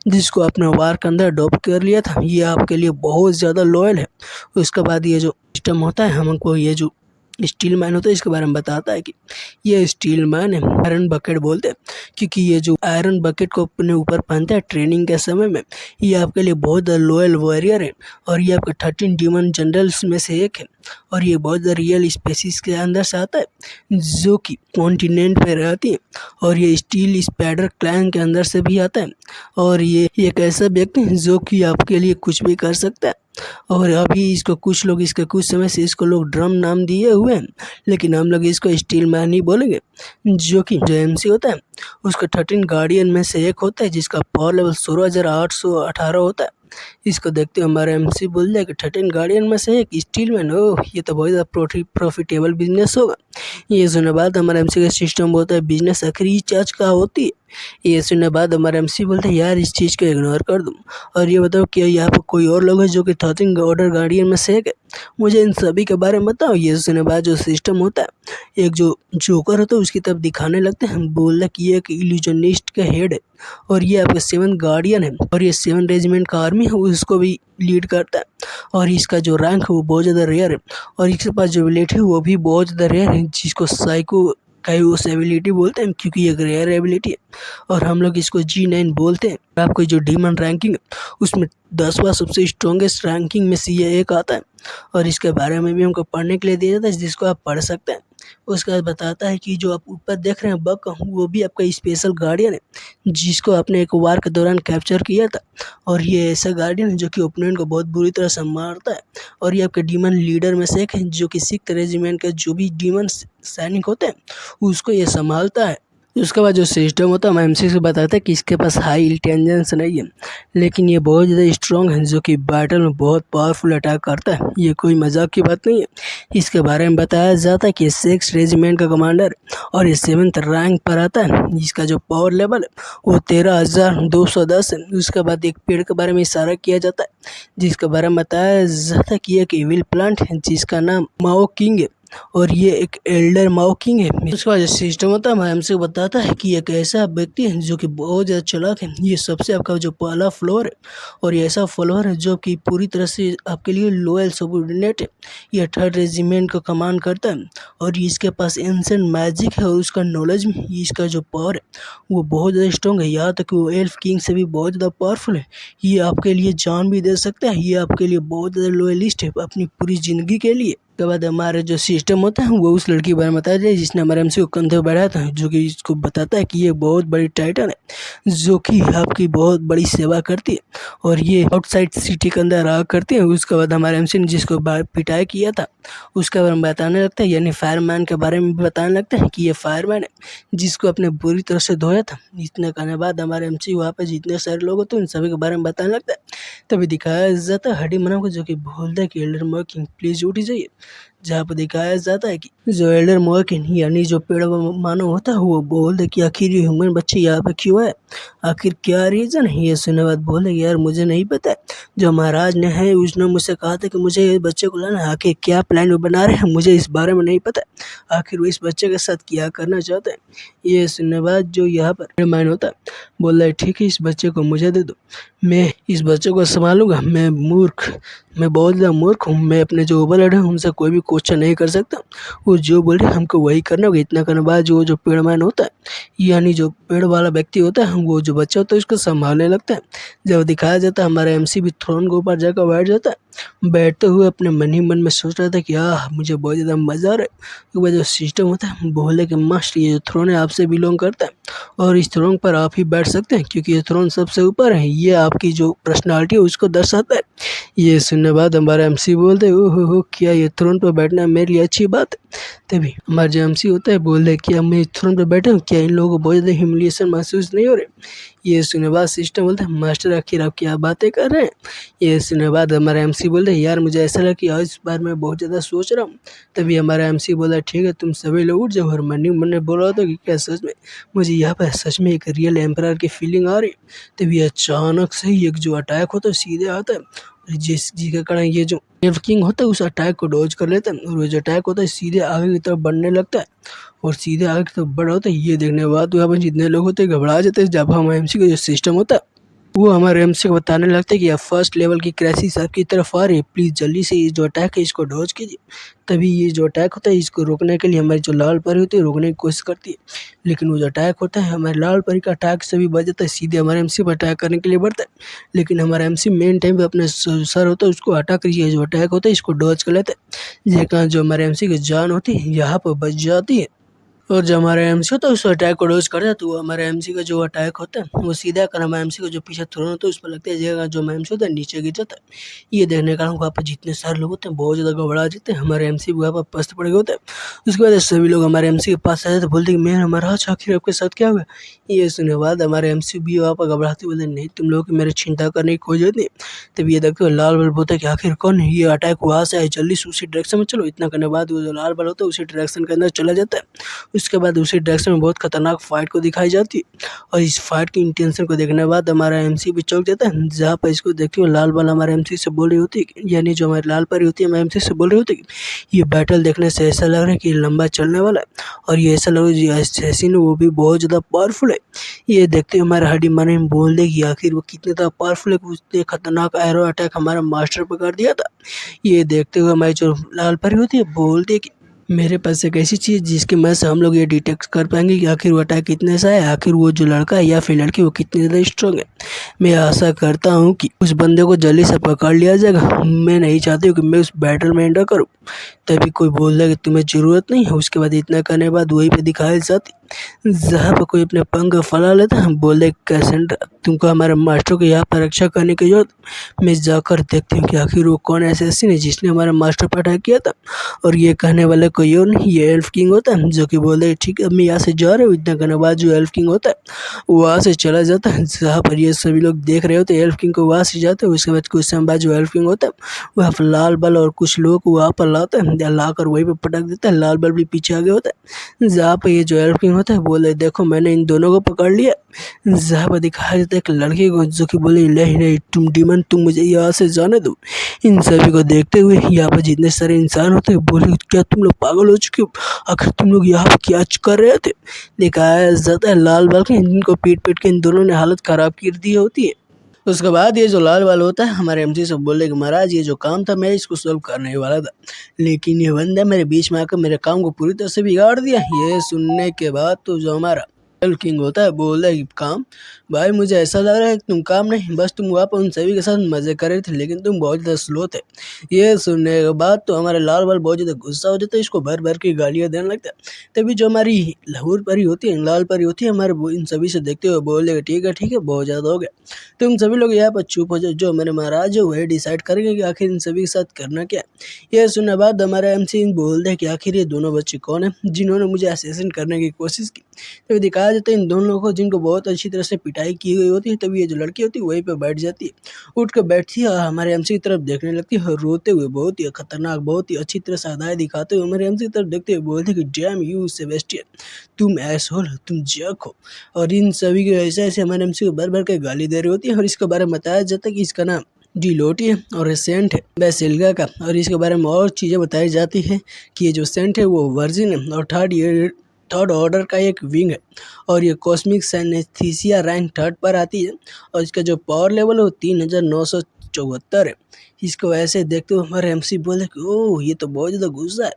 S1: जिसको अपने वार के अंदर अडॉप्ट कर लिया था, ये आपके लिए बहुत ज़्यादा लॉयल है। उसके बाद ये जो सिस्टम होता है हमको ये जो स्टील मैन होता है इसके बारे में बताता है कि ये स्टील मैन है, आयरन बकेट बोलते हैं, क्योंकि ये जो आयरन बकेट को अपने ऊपर पहनता है ट्रेनिंग के समय में, ये आपके लिए बहुत लॉयल वॉरियर है और ये आपके 13 डीमन जनरल्स में से एक है और ये बहुत रियल स्पेसिस के अंदर से आता है जो कि कॉन्टिनेंट पे रहती है और ये स्टील स्पाइडर क्लैन के अंदर से भी आता है और ये एक ऐसा व्यक्ति है जो कि आपके लिए कुछ भी कर सकता है। और अभी इसको कुछ लोग इसके कुछ समय से इसको लोग ड्रम नाम दिए हुए हैं, लेकिन हम लोग इसको स्टील मैन ही बोलेंगे, जो कि जो एमसी होता है उसका 13 गार्डियन में से एक होता है जिसका पावर लेवल 16,818 होता है। इसको देखते हुए हमारा एमसी बोल दिया कि 13 गार्डियन में से एक स्टील मैन, हो ये तो बहुत ज़्यादा प्रॉफिटेबल बिजनेस होगा। ये सुनने बाद हमारा एमसी का सिस्टम बोलता है बिजनेस आखिरी चार्ज का होती है। ये सुनने बाद हमारा एमसी बोलता है यार इस चीज़ को इग्नोर कर दूँ और ये बताओ क्या यहाँ पर कोई और लोग हैं जो कि 13 ऑर्डर गार्डियन में से एक है, मुझे इन सभी के बारे में बताओ। ये सुनने बाद जो सिस्टम होता है एक जो जोकर होता है उसकी तरफ दिखाने लगते हैं, बोल रहा कि ये एक इल्यूजनिस्ट का हेड है और ये आपका 7th गार्डियन है और ये 7 रेजिमेंट का आर्मी है उसको भी लीड करता है और इसका जो रैंक है वो बहुत ज़्यादा रेयर है और इसके पास जो एबिलिटी है वो भी बहुत ज़्यादा रेयर है, जिसको साइको काइयोस एबिलिटी बोलते हैं क्योंकि ये एक रेयर एबिलिटी है और हम लोग इसको G9 बोलते हैं। आपको जो डीमन रैंकिंग है उसमें 10वां सबसे स्ट्रॉन्गेस्ट रैंकिंग में से ये एक आता है और इसके बारे में भी हमको पढ़ने के लिए दिया जाता है, जिसको आप पढ़ सकते हैं। उसके बाद बताता है कि जो आप ऊपर देख रहे हैं बग वो भी आपका स्पेशल गार्डियन है, जिसको आपने एक वार के दौरान कैप्चर किया था और ये ऐसा गार्डियन है जो कि ओपोनेंट को बहुत बुरी तरह से मारता है और ये आपके डीमन लीडर में से एक है, जो कि सिख रेजिमेंट के जो भी डीमन सैनिक होते हैं उसको ये संभालता है। उसके बाद जो सिस्टम होता है हम एमसी से बताते हैं कि इसके पास हाई इंटेलिजेंस नहीं है, लेकिन ये बहुत ज़्यादा स्ट्रॉन्ग है, जो कि बैटल में बहुत पावरफुल अटैक करता है। ये कोई मजाक की बात नहीं है। इसके बारे में बताया जाता है कि ये 6 रेजिमेंट का कमांडर और ये 7th रैंक पर आता है। इसका जो पावर लेवल है वो 13,210 है। उसके बाद एक पेड़ के बारे में इशारा किया जाता है, जिसके बारे में बताया जाता है कि एक इविल प्लांट है जिसका नाम माओ किंग है और ये एक एल्डर माओ किंग है। उसके बाद जो सिस्टम होता है हमसे बताता है कि एक ऐसा व्यक्ति है जो कि बहुत ज़्यादा चालाक है। ये सबसे आपका जो पहला फ्लोर है और ये ऐसा फ्लोर है जो कि पूरी तरह से आपके लिए लॉयल सबऑर्डिनेट है। ये 3rd रेजिमेंट का कमांड करता है और इसके पास एंशिएंट मैजिक है और उसका नॉलेज में इसका जो पावर है वो बहुत ज़्यादा स्ट्रॉन्ग है। यहाँ तक कि वो एल्फ किंग से भी बहुत ज़्यादा पावरफुल है। ये आपके लिए जान भी दे सकता है। ये आपके लिए बहुत ज़्यादा लॉयलिस्ट है अपनी पूरी ज़िंदगी के लिए। उसके बाद हमारे जो सिस्टम होता है वो उस लड़की के बारे में बताया जाए जिसने हमारे एमसी को कंधे पर बैठाया था, जो कि इसको बताता है कि ये बहुत बड़ी टाइटन है जो कि आपकी बहुत बड़ी सेवा करती है और ये आउटसाइड सिटी के अंदर रहा करती है। उसके बाद हमारे एमसी ने जिसको पिटाई किया था उसके बारे में बताने लगता है, यानी फायरमैन के बारे में बताने लगता है कि ये फायरमैन है जिसको अपने बुरी तरह से धोया था। इतना करने बाद हमारे एमसी वहाँ पे जितने सारे लोग होते हैं उन सभी के बारे में बताने लगता है। तभी दिखाया जाता है हडी मना को, जो कि बोलता है कि एल्डर मॉर्किन प्लीज उठ जाइए, जहाँ पर दिखाया जाता है कि जो एल्डर मॉर्किन यानी जो पेड़ मानव होता है वो बोलते कि आखिर ये ह्यूमन बच्चे यहाँ पे क्यों है, आखिर क्या रीज़न है। ये सुनने बाद बोले यार मुझे नहीं पता, जो महाराज ने है उसने मुझसे कहा था कि मुझे इस बच्चे को लाना है, आखिर क्या प्लान बना रहे हैं मुझे इस बारे में नहीं पता, आखिर वो इस बच्चे के साथ क्या करना चाहते हैं। ये सुनने बाद जो यहाँ पर मैन होता है बोल रहा है ठीक है इस बच्चे को मुझे दे दो, मैं इस बच्चे को संभालूंगा। मैं बहुत ज़्यादा मूर्ख हूँ, मैं अपने जो ओवरलॉर्ड है उनसे कोई भी क्वेश्चन नहीं कर सकता, वो जो बोल रहे हमको वही करना होगा। इतना करने बाद जो पेड़ मैन होता है यानी जो पेड़ वाला व्यक्ति होता है वो जो बच्चा होता है उसको संभालने लगता है। जब दिखाया जाता है हमारा एमसी भी थ्रोन के ऊपर जाकर बैठ जाता है। बैठते हुए अपने मन ही मन में सोच रहा था कि मुझे बहुत ज़्यादा मज़ा आ रहा है। एक बार जो सिस्टम होता है बोले कि मास्टर ये जो थ्रोन है आपसे बिलोंग करता है और इस थ्रोन पर आप ही बैठ सकते हैं क्योंकि ये थ्रोन सबसे ऊपर है, ये आपकी जो पर्सनालिटी है उसको दर्शाता है। ये सुनने बाद हमारा एमसी बोलते ओहो क्या ये थ्रोन पर बैठना मेरे लिए अच्छी बात है। तभी हमारा जो एमसी होता है बोल रहे कि मैं थ्रोन पर बैठा हूँ, क्या इन लोगों को बहुत ज़्यादा ह्यूमिलिएशन महसूस नहीं हो रही। ये सुनने बाद सिस्टम बोलता है मास्टर आखिर आप क्या बातें कर रहे हैं। ये सुनने बाद हमारा एमसी बोल रहे यार मुझे ऐसा लगा कि इस बार मैं बहुत ज़्यादा सोच रहा हूँ। तभी हमारा एमसी बोला ठीक है तुम सभी लोग उठ जाओ और मन बोल रहा था कि क्या सच में मुझे यहाँ पर सच में एक रियल एम्परर की फीलिंग आ रही। तभी अचानक से ही एक जो अटैक होता है सीधे आता है जिसके कारण ये जो किंग होता है उस अटैक को डॉज कर लेता है और वो जो अटैक होता है सीधे आगे की तरफ बढ़ने लगता है और सीधे आगे की तरफ बढ़ होता है। ये देखने के बाद यहाँ पर जितने लोग होते हैं घबरा जाते हैं। जब हम एमसी का जो सिस्टम होता है वो हमारे एमसी को बताने लगता है कि आप फर्स्ट लेवल की क्राइसिस आपकी तरफ आ रही है, प्लीज़ जल्दी से ये जो अटैक है इसको डॉज कीजिए। तभी ये जो अटैक होता है इसको रोकने के लिए हमारी जो लाल परी होती है रोकने की कोशिश करती है, लेकिन वो जो अटैक होता है हमारे लाल परी का अटैक से भी बच जाता है, सीधे हमारे एमसी पर अटैक करने के लिए बढ़ता है। लेकिन हमारा एमसी मेन टाइम पे अपने सर होता है उसको हटा कर ये जो अटैक होता है इसको डॉज कर लेता है। ये कारण जो हमारे एमसी की जान होती है यहाँ पर बच जाती है और जो हमारा एमसी होता है उस अटैक को डॉज कर देता है। तो हमारे एमसी का जो अटैक होता है वो सीधा कर हमारे एमसी का जो पीछे थ्रोन होता है उस पर लगता है, जगह जो एमसी होता है नीचे गिर जाता है। ये देखने के कारण वहाँ पर जितने सारे लोग होते हैं बहुत ज़्यादा घबरा जाते हैं। हमारे एमसी वहाँ पर पस्त पड़ गए होते हैं। उसके बाद सभी लोग हमारे एमसी के पास आए तो बोलते कि मैं महाराज आखिर आपके साथ क्या हुआ। ये सुनने के बाद हमारे एमसी भी वहाँ पर घबराते बोलते नहीं तुम लोग मेरी चिंता करने की कोई जरूरत नहीं। तब ये देखते हुए लाल बल्ब बोलता है कि आखिर कौन है, ये अटैक वहाँ से आए, जल्दी से उसी डायरेक्शन में चलो। इतना करने बाद वो जो लाल बल्ब होता है उसी डायरेक्शन के अंदर चला जाता है। उसके बाद उसी डायरेक्शन में बहुत खतरनाक फाइट को दिखाई जाती है और इस फाइट की इंटेंशन को देखने के बाद हमारा एमसी भी चौंक जाता है। जहाँ पर इसको देखते हुए लाल बाल हमारे एमसी से बोल रही होती है, यानी जो हमारी लाल परी होती है हमारे एमसी से बोल रही होती है ये बैटल देखने से ऐसा लग रहा है कि लंबा चलने वाला है और ये ऐसा लग रहा है जो असैसिन वो भी बहुत ज़्यादा पावरफुल है। ये देखते हुए हमारे हड्डी माने बोल दे कि आखिर वो कितने ज़्यादा पावरफुल है कि उसने खतरनाक एरो अटैक हमारा मास्टर पर कर दिया था। ये देखते हुए हमारी जो लाल परी होती है बोलती है कि मेरे पास एक ऐसी चीज़ जिसकी मदद से हम लोग ये डिटेक्ट कर पाएंगे कि आखिर वो अटैक कितने सा है, आखिर वो जो लड़का है या फिर लड़की वो कितनी ज़्यादा स्ट्रांग है। मैं आशा करता हूँ कि उस बंदे को जल्दी से पकड़ लिया जाएगा। मैं नहीं चाहती हूँ कि मैं उस बैटल में एंटर करूँ। तभी कोई बोल रहा है कि तुम्हें ज़रूरत नहीं है। उसके बाद इतना करने के बाद वहीं पे दिखाया जाती जहाँ पर कोई अपने पंख फैला लेता है। बोले कैसेंड्रा तुमको हमारे मास्टर को यहाँ पर रक्षा करने की जरूरत। मैं जाकर देखती हूँ कि आखिर वो कौन असैसिन है जिसने हमारे मास्टर पर अटैक किया था। और ये कहने वाले कोई और नहीं, ये एल्फ किंग होता है जो कि बोले ठीक है मैं यहाँ से जा रहा हूँ। इतना करने के बाद जो एल्फ किंग होता है वो वहाँ से चला जाता है। जहाँ पर ये सभी लोग देख रहे होते हैं एल्फ किंग को वहाँ से जाते हैं। उसके बाद कुछ समय बाद जो एल्फ किंग होता है वहाँ पर लाल बल और कुछ लोग वहाँ पर लाता है, लाकर वहीं पर पटक देता है। लाल बल भी पीछे आगे होता है। जहाँ पर ये जो एल्फ किंग होता है बोले देखो मैंने इन दोनों को पकड़ लिया। जहाँ पर दिखाया जाता है एक लड़के को जो कि बोले नहीं नहीं तुम डीमन तुम मुझे यहाँ से जाने दो। इन सभी को देखते हुए यहाँ पर जितने सारे इंसान होते हैं बोले क्या तुम लोग पागल हो चुके हो, आखिर तुम लोग यहाँ पर क्या कर रहे थे। दिखाया जाता है लाल बाल के इनको पीट पीट के इन दोनों ने हालत खराब कर दी होती है। उसके बाद ये जो लाल वाल होता है हमारे एमसी से बोले कि महाराज ये जो काम था मैं इसको सॉल्व करने वाला था, लेकिन ये बंदा मेरे बीच में आकर मेरे काम को पूरी तरह से बिगाड़ दिया। ये सुनने के बाद तो जो हमारा एल्फ किंग होता है बोल रहा है कि काम भाई मुझे ऐसा लग रहा है कि तुम काम नहीं बस तुम वहाँ पर उन सभी के साथ मजे कर रहे थे, लेकिन तुम बहुत ज़्यादा स्लो थे। ये सुनने के बाद तो हमारे लाल बाल बहुत ज़्यादा गुस्सा हो जाता है, इसको भर भर के गालियाँ देने लगता है। तभी जो हमारी लाहौर परी होती है लाल परी होती है हमारे इन सभी से देखते हुए बोलेगा ठीक है बहुत ज़्यादा हो गया, तुम सभी लोग यहाँ पर चुप हो जाओ। जो हमारे महाराज है वही डिसाइड करेंगे कि आखिर इन सभी के साथ करना क्या। यह सुनने बाद हमारा एमसी बोल दे कि आखिर ये दोनों बच्चे कौन है जिन्होंने मुझे असैसिन करने की कोशिश की। तो दिखाया जाता है इन दोनों लोगों को जिनको बहुत अच्छी तरह से पिटाई की हुई होती है। तभी ये जो लड़की होती है वहीं पे बैठ जाती है, उठ कर बैठती है और हमारे एमसी की तरफ देखने लगती है और रोते हुए बहुत ही खतरनाक बहुत ही अच्छी तरह से अदाएँ दिखाते हुए हमारे एमसी की तरफ देखते हुए बोलती है कि डैम यू सेबेस्टियन तुम एसहोल तुम जर्क हो। और इन सभी को ऐसे ऐसे हमारे एमसी को भर भर के गाली दे रही होती है। और इसके बारे में बताया जाता है कि इसका नाम डिलोटी है और सेंट है बेसिल्गा का। और इसके बारे में और चीज़ें बताई जाती है कि ये जो सेंट है वो वर्जिन है और थर्ड ऑर्डर का एक विंग है और ये कॉस्मिक सैनेस्थीसिया रैंक 3 पर आती है। और इसका जो पावर लेवल है वो 3974 है। इसको ऐसे देखते हुए हमारे एमसी बोले कि ओह ये तो बहुत ज़्यादा गुस्सा है,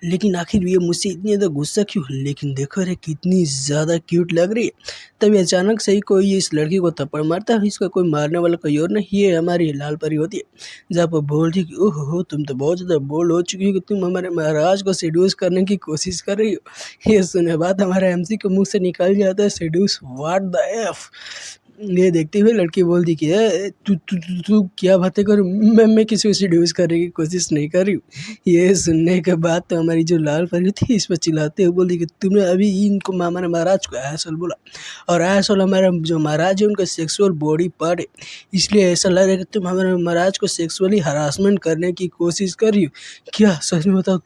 S1: लेकिन आखिर ये मुझसे इतनी ज़्यादा गुस्सा क्यों, लेकिन देखो रे कितनी ज़्यादा क्यूट लग रही है। तभी अचानक से ही कोई इस लड़की को थप्पड़ मारता है। इसका कोई मारने वाला कोई और नहीं, ये हमारी लाल परी होती है। जहाँ पर बोलती है कि ओह हो तुम तो बहुत ज़्यादा बोल्ड हो चुकी हो कि तुम हमारे महाराज को सेड्यूस करने की कोशिश कर रही हो। ये सुने बाद हमारे एमसी के मुंह से निकल जाता है सेड्यूस व्हाट द एफ। ये देखते हुए लड़की बोलती कि तू तू तू तू क्या बातें करूँ, मैं किसी को सेड्यूस करने की कोशिश नहीं कर रही हूँ। ये सुनने के बाद तो हमारी जो लाल परी थी इस पर चिल्लाते हुए बोलती कि तुमने अभी इनको हमारे महाराज को एसोल बोला और एसोल हमारा जो महाराज है उनका सेक्सुअल बॉडी पार्ट है, इसलिए ऐसा लग रहा है कि तुम हमारे महाराज को सेक्सुअली हरासमेंट करने की कोशिश कर रही हो। क्या सच में बताओ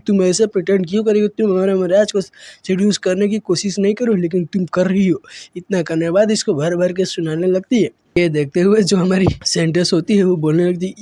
S1: तुम ऐसे प्रिटेंड क्यों कर रही हो, तुम हमारे महाराज को सेड्यूस करने की कोशिश नहीं करो लेकिन तुम कर रही हो। इतना करने के बाद इसको भर भर के सुनाने लगती है। ये देखते हुए जो हमारी सेंटेंस होती है वो बोलने लगती है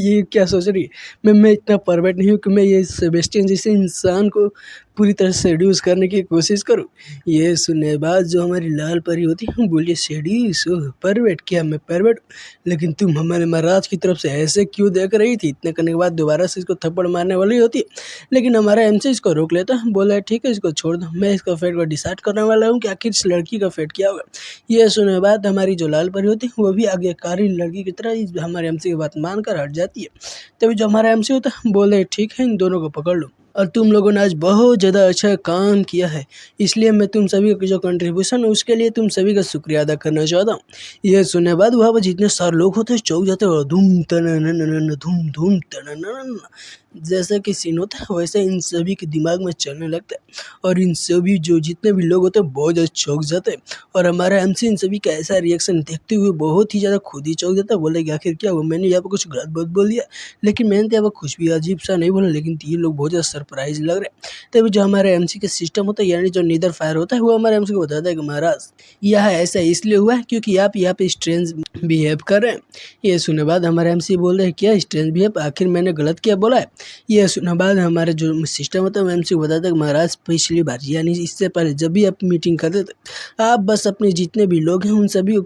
S1: ये क्या सोच रही है, मैं इतना परवर्ट नहीं हूँ कि मैं ये सेबेस्टियन जैसे इंसान को पूरी तरह से सेड्यूस करने की कोशिश करूँ। ये सुनने के बाद जो हमारी लाल परी होती है बोलिए सेड्यूस परवर्ट, क्या मैं परवर्ट, लेकिन तुम हमारे महाराज की तरफ से ऐसे क्यों देख रही थी। इतने करने के बाद दोबारा से इसको थप्पड़ मारने वाली होती है, लेकिन हमारा एमसी इसको रोक लेता है। बोला ठीक है इसको छोड़ दो, मैं इसका फेट को डिसाइड करने वाला हूँ कि आखिर इस लड़की का फेट क्या होगा। ये सुनने के बाद हमारी जो लाल परी होती है वो भी आज्ञाकारी लड़की की तरह हमारे एमसी की बात मानकर हट जाती है। तभी जो हमारा एमसी होता है बोले ठीक है इन दोनों को पकड़ लो और तुम लोगों ने आज बहुत ज़्यादा अच्छा काम किया है, इसलिए मैं तुम सभी की जो कंट्रीब्यूशन है उसके लिए तुम सभी का शुक्रिया अदा करना चाहता हूँ। ये सुनने बाद वहाँ पर जितने सारे लोग होते हैं चौंक जाते हैं और धूम तननननन धूम धूम तनननन। जैसा कि सीन होता है वैसे इन सभी के दिमाग में चलने लगता है और इन सभी जो जितने भी लोग होते हैं बहुत ज़्यादा चौंक जाते हैं और हमारा एमसी इन सभी का ऐसा रिएक्शन देखते हुए बहुत ही ज़्यादा खुद ही चौंक जाता है। बोले कि आखिर क्या हुआ, मैंने यहाँ पर कुछ गलत बात बोल दिया, लेकिन मैंने तो यहाँ पर कुछ भी अजीब सा नहीं बोला, लेकिन ये लोग बहुत ज़्यादा सरप्राइज लग रहे हैं। तभी जो हमारे एमसी का सिस्टम होता है यानी जो नीदर फायर होता है वो हमारे एमसी को बताता है कि महाराज यह ऐसा इसलिए हुआ है क्योंकि आप यहाँ पे स्ट्रेंज बिहेव कर रहे हैं। ये सुनने बाद हमारे एमसी बोल रहे हैं क्या स्ट्रेंज बिहेव, आखिर मैंने गलत क्या बोला है। ये सुनने बाद हमारे जो सिस्टम होता है वो एमसी को बताता है कि महाराज पिछली बार यानी इससे पहले जब भी आप मीटिंग करते थे आप बस अपने जितने भी लोग हैं उन सभी को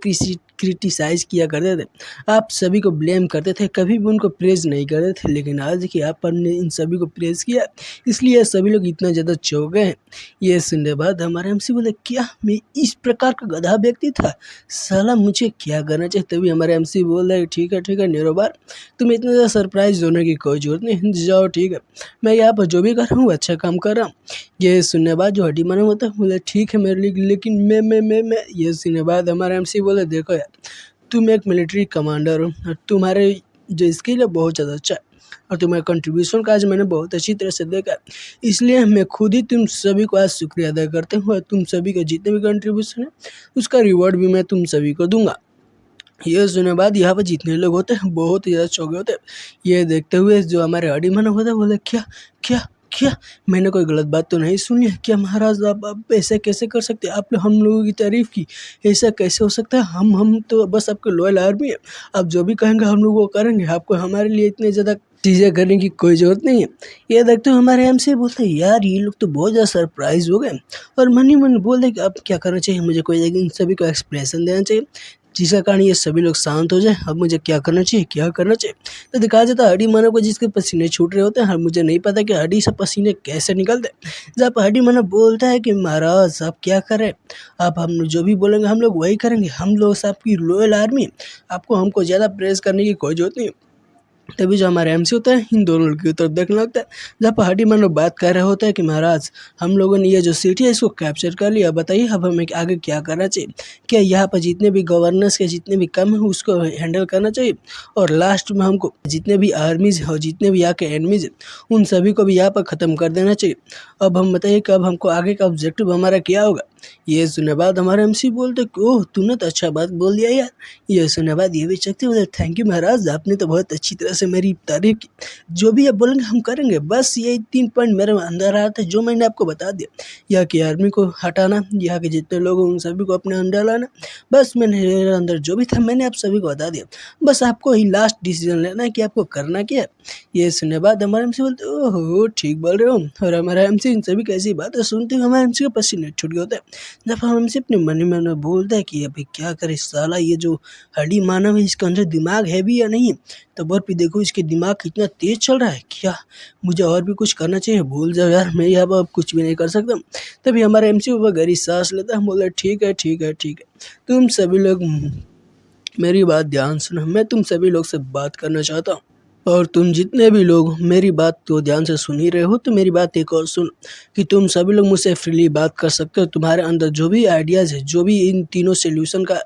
S1: क्रिटिसाइज किया करते थे, आप सभी को ब्लेम करते थे, कभी भी उनको प्रेज नहीं करते थे। लेकिन आज देखिए आपने इन सभी को प्रेज किया इसलिए सभी लोग इतना ज़्यादा चौंक गए हैं। ये सुनने बाद हमारे एमसी बोले क्या मैं इस प्रकार का गधा व्यक्ति था, साला मुझे क्या करना चाहिए। तभी हमारे एमसी बोल रहे ठीक है निरोबार, तुम्हें इतना ज़्यादा सरप्राइज होने की कोई जरूरत नहीं, जाओ ठीक है, मैं यहाँ पर जो भी कर रहा हूँ अच्छा काम कर रहा हूँ। ये सुनने बाद जो हड्डी माना होता है बोले ठीक है मेरे लिए, लेकिन मैं ये सुनने बाद हमारे एमसी बोले देखो यार तुम एक मिलिट्री कमांडर हो और तुम्हारे जो स्किल है बहुत ज़्यादा अच्छा है और तुम्हारे कंट्रीब्यूशन का आज मैंने बहुत अच्छी तरह से देखा, इसलिए मैं खुद ही तुम सभी को आज शुक्रिया अदा करते हूँ और तुम सभी का जितने भी कंट्रीब्यूशन है उसका रिवॉर्ड भी मैं तुम सभी को दूंगा। ये सुनने बाद यहाँ पर जितने लोग होते हैं बहुत ही ज़्यादा चौंके होते हैं। ये देखते हुए जो हमारे हड्डी माना होता है बोले क्या क्या क्या मैंने कोई गलत बात तो नहीं सुनी है क्या महाराज, आप ऐसा कैसे कर सकते हैं, आपने हम लोगों की तारीफ़ की, ऐसा कैसे हो सकता है, हम तो बस आपके लॉयल आर्मी है, आप जो भी कहेंगे हम लोग वो करेंगे, आपको हमारे लिए इतने ज़्यादा चीज़ें करने की कोई ज़रूरत नहीं है। ये देखते हुए हमारे एमसी बोलते हैं यार ये लोग तो बहुत ज़्यादा सरप्राइज हो गए और मन ही मन बोल रहे कि अब क्या करना चाहिए, मुझे कोई इन सभी को एक्सप्लेनेशन देना चाहिए जिसका कारण ये सभी लोग शांत हो जाए। अब मुझे क्या करना चाहिए। तो दिखाया जाता है हड्डी मानव को जिसके पसीने छूट रहे होते हैं, मुझे नहीं पता कि हड्डी से पसीने कैसे निकलते हैं। जब हड्डी मानव बोलता है कि महाराज आप क्या करें, आप हम जो भी बोलेंगे हम लोग वही करेंगे, हम लोग आपकी लॉयल आर्मी, आपको हमको ज़्यादा प्रेस करने की कोई जरूरत नहीं। तभी जो हमारे एमसी होता है इन दोनों की तरफ देखने लगता है। जब हड्डी मानव बात कर रहे होता है कि महाराज हम लोगों ने ये जो सिटी है इसको कैप्चर कर लिया, बताइए अब हमें आगे क्या करना चाहिए, क्या यहाँ पर जितने भी गवर्नेंस के जितने भी कम है उसको हैंडल करना चाहिए और लास्ट में हमको जितने भी आर्मीज और जितने भी यहाँ के एनिमीज उन सभी को भी यहाँ पर ख़त्म कर देना चाहिए। अब हम बताइए कि अब हमको आगे का ऑब्जेक्टिव हमारा क्या होगा। ये सुनने बाद हमारे एमसी बोलते ओह तूने तो अच्छा बात बोल दिया यार। ये सुनने बाद ये भी चकते बोले थैंक यू महाराज, आपने तो बहुत अच्छी तरह से मेरी तारीफ की, जो भी आप बोलेंगे हम करेंगे, बस ये 3 पॉइंट मेरे अंदर आया था जो मैंने आपको बता दिया, यहाँ की आर्मी को हटाना, यहाँ के जितने लोग हैं उन सभी को अपने अंडर लाना, बस मेरे अंदर जो भी था मैंने आप सभी को बता दिया, बस आपको ही लास्ट डिसीजन लेना है कि आपको करना क्या है। ये सुनने बाद हमारे एमसी बोलते ओहो ठीक बोल रहे हो और हमारा एमसी इन सभी कैसी बातें सुनते हुए हमारे एमसी का पसीने छूट गया होता है। जब हम हमसे अपने मन ही मन में बोलता है कि अभी क्या करे साला, ये जो हड्डी मानव है इसके अंदर दिमाग है भी या नहीं, तो और भी देखो इसके दिमाग कितना तेज चल रहा है, क्या मुझे और भी कुछ करना चाहिए, भूल जाओ यार मैं यहाँ पर कुछ भी नहीं कर सकता। तभी हमारा एमसी ऊपर गहरी सांस लेता है, बोला ठीक है तुम सभी लोग मेरी बात ध्यान सुनो, मैं तुम सभी लोग से बात करना चाहता हूँ और तुम जितने भी लोग मेरी बात तो ध्यान से सुन ही रहे हो, तो मेरी बात एक और सुन कि तुम सभी लोग मुझसे फ्रीली बात कर सकते हो, तुम्हारे अंदर जो भी आइडियाज़ है, जो भी इन तीनों सोल्यूशन का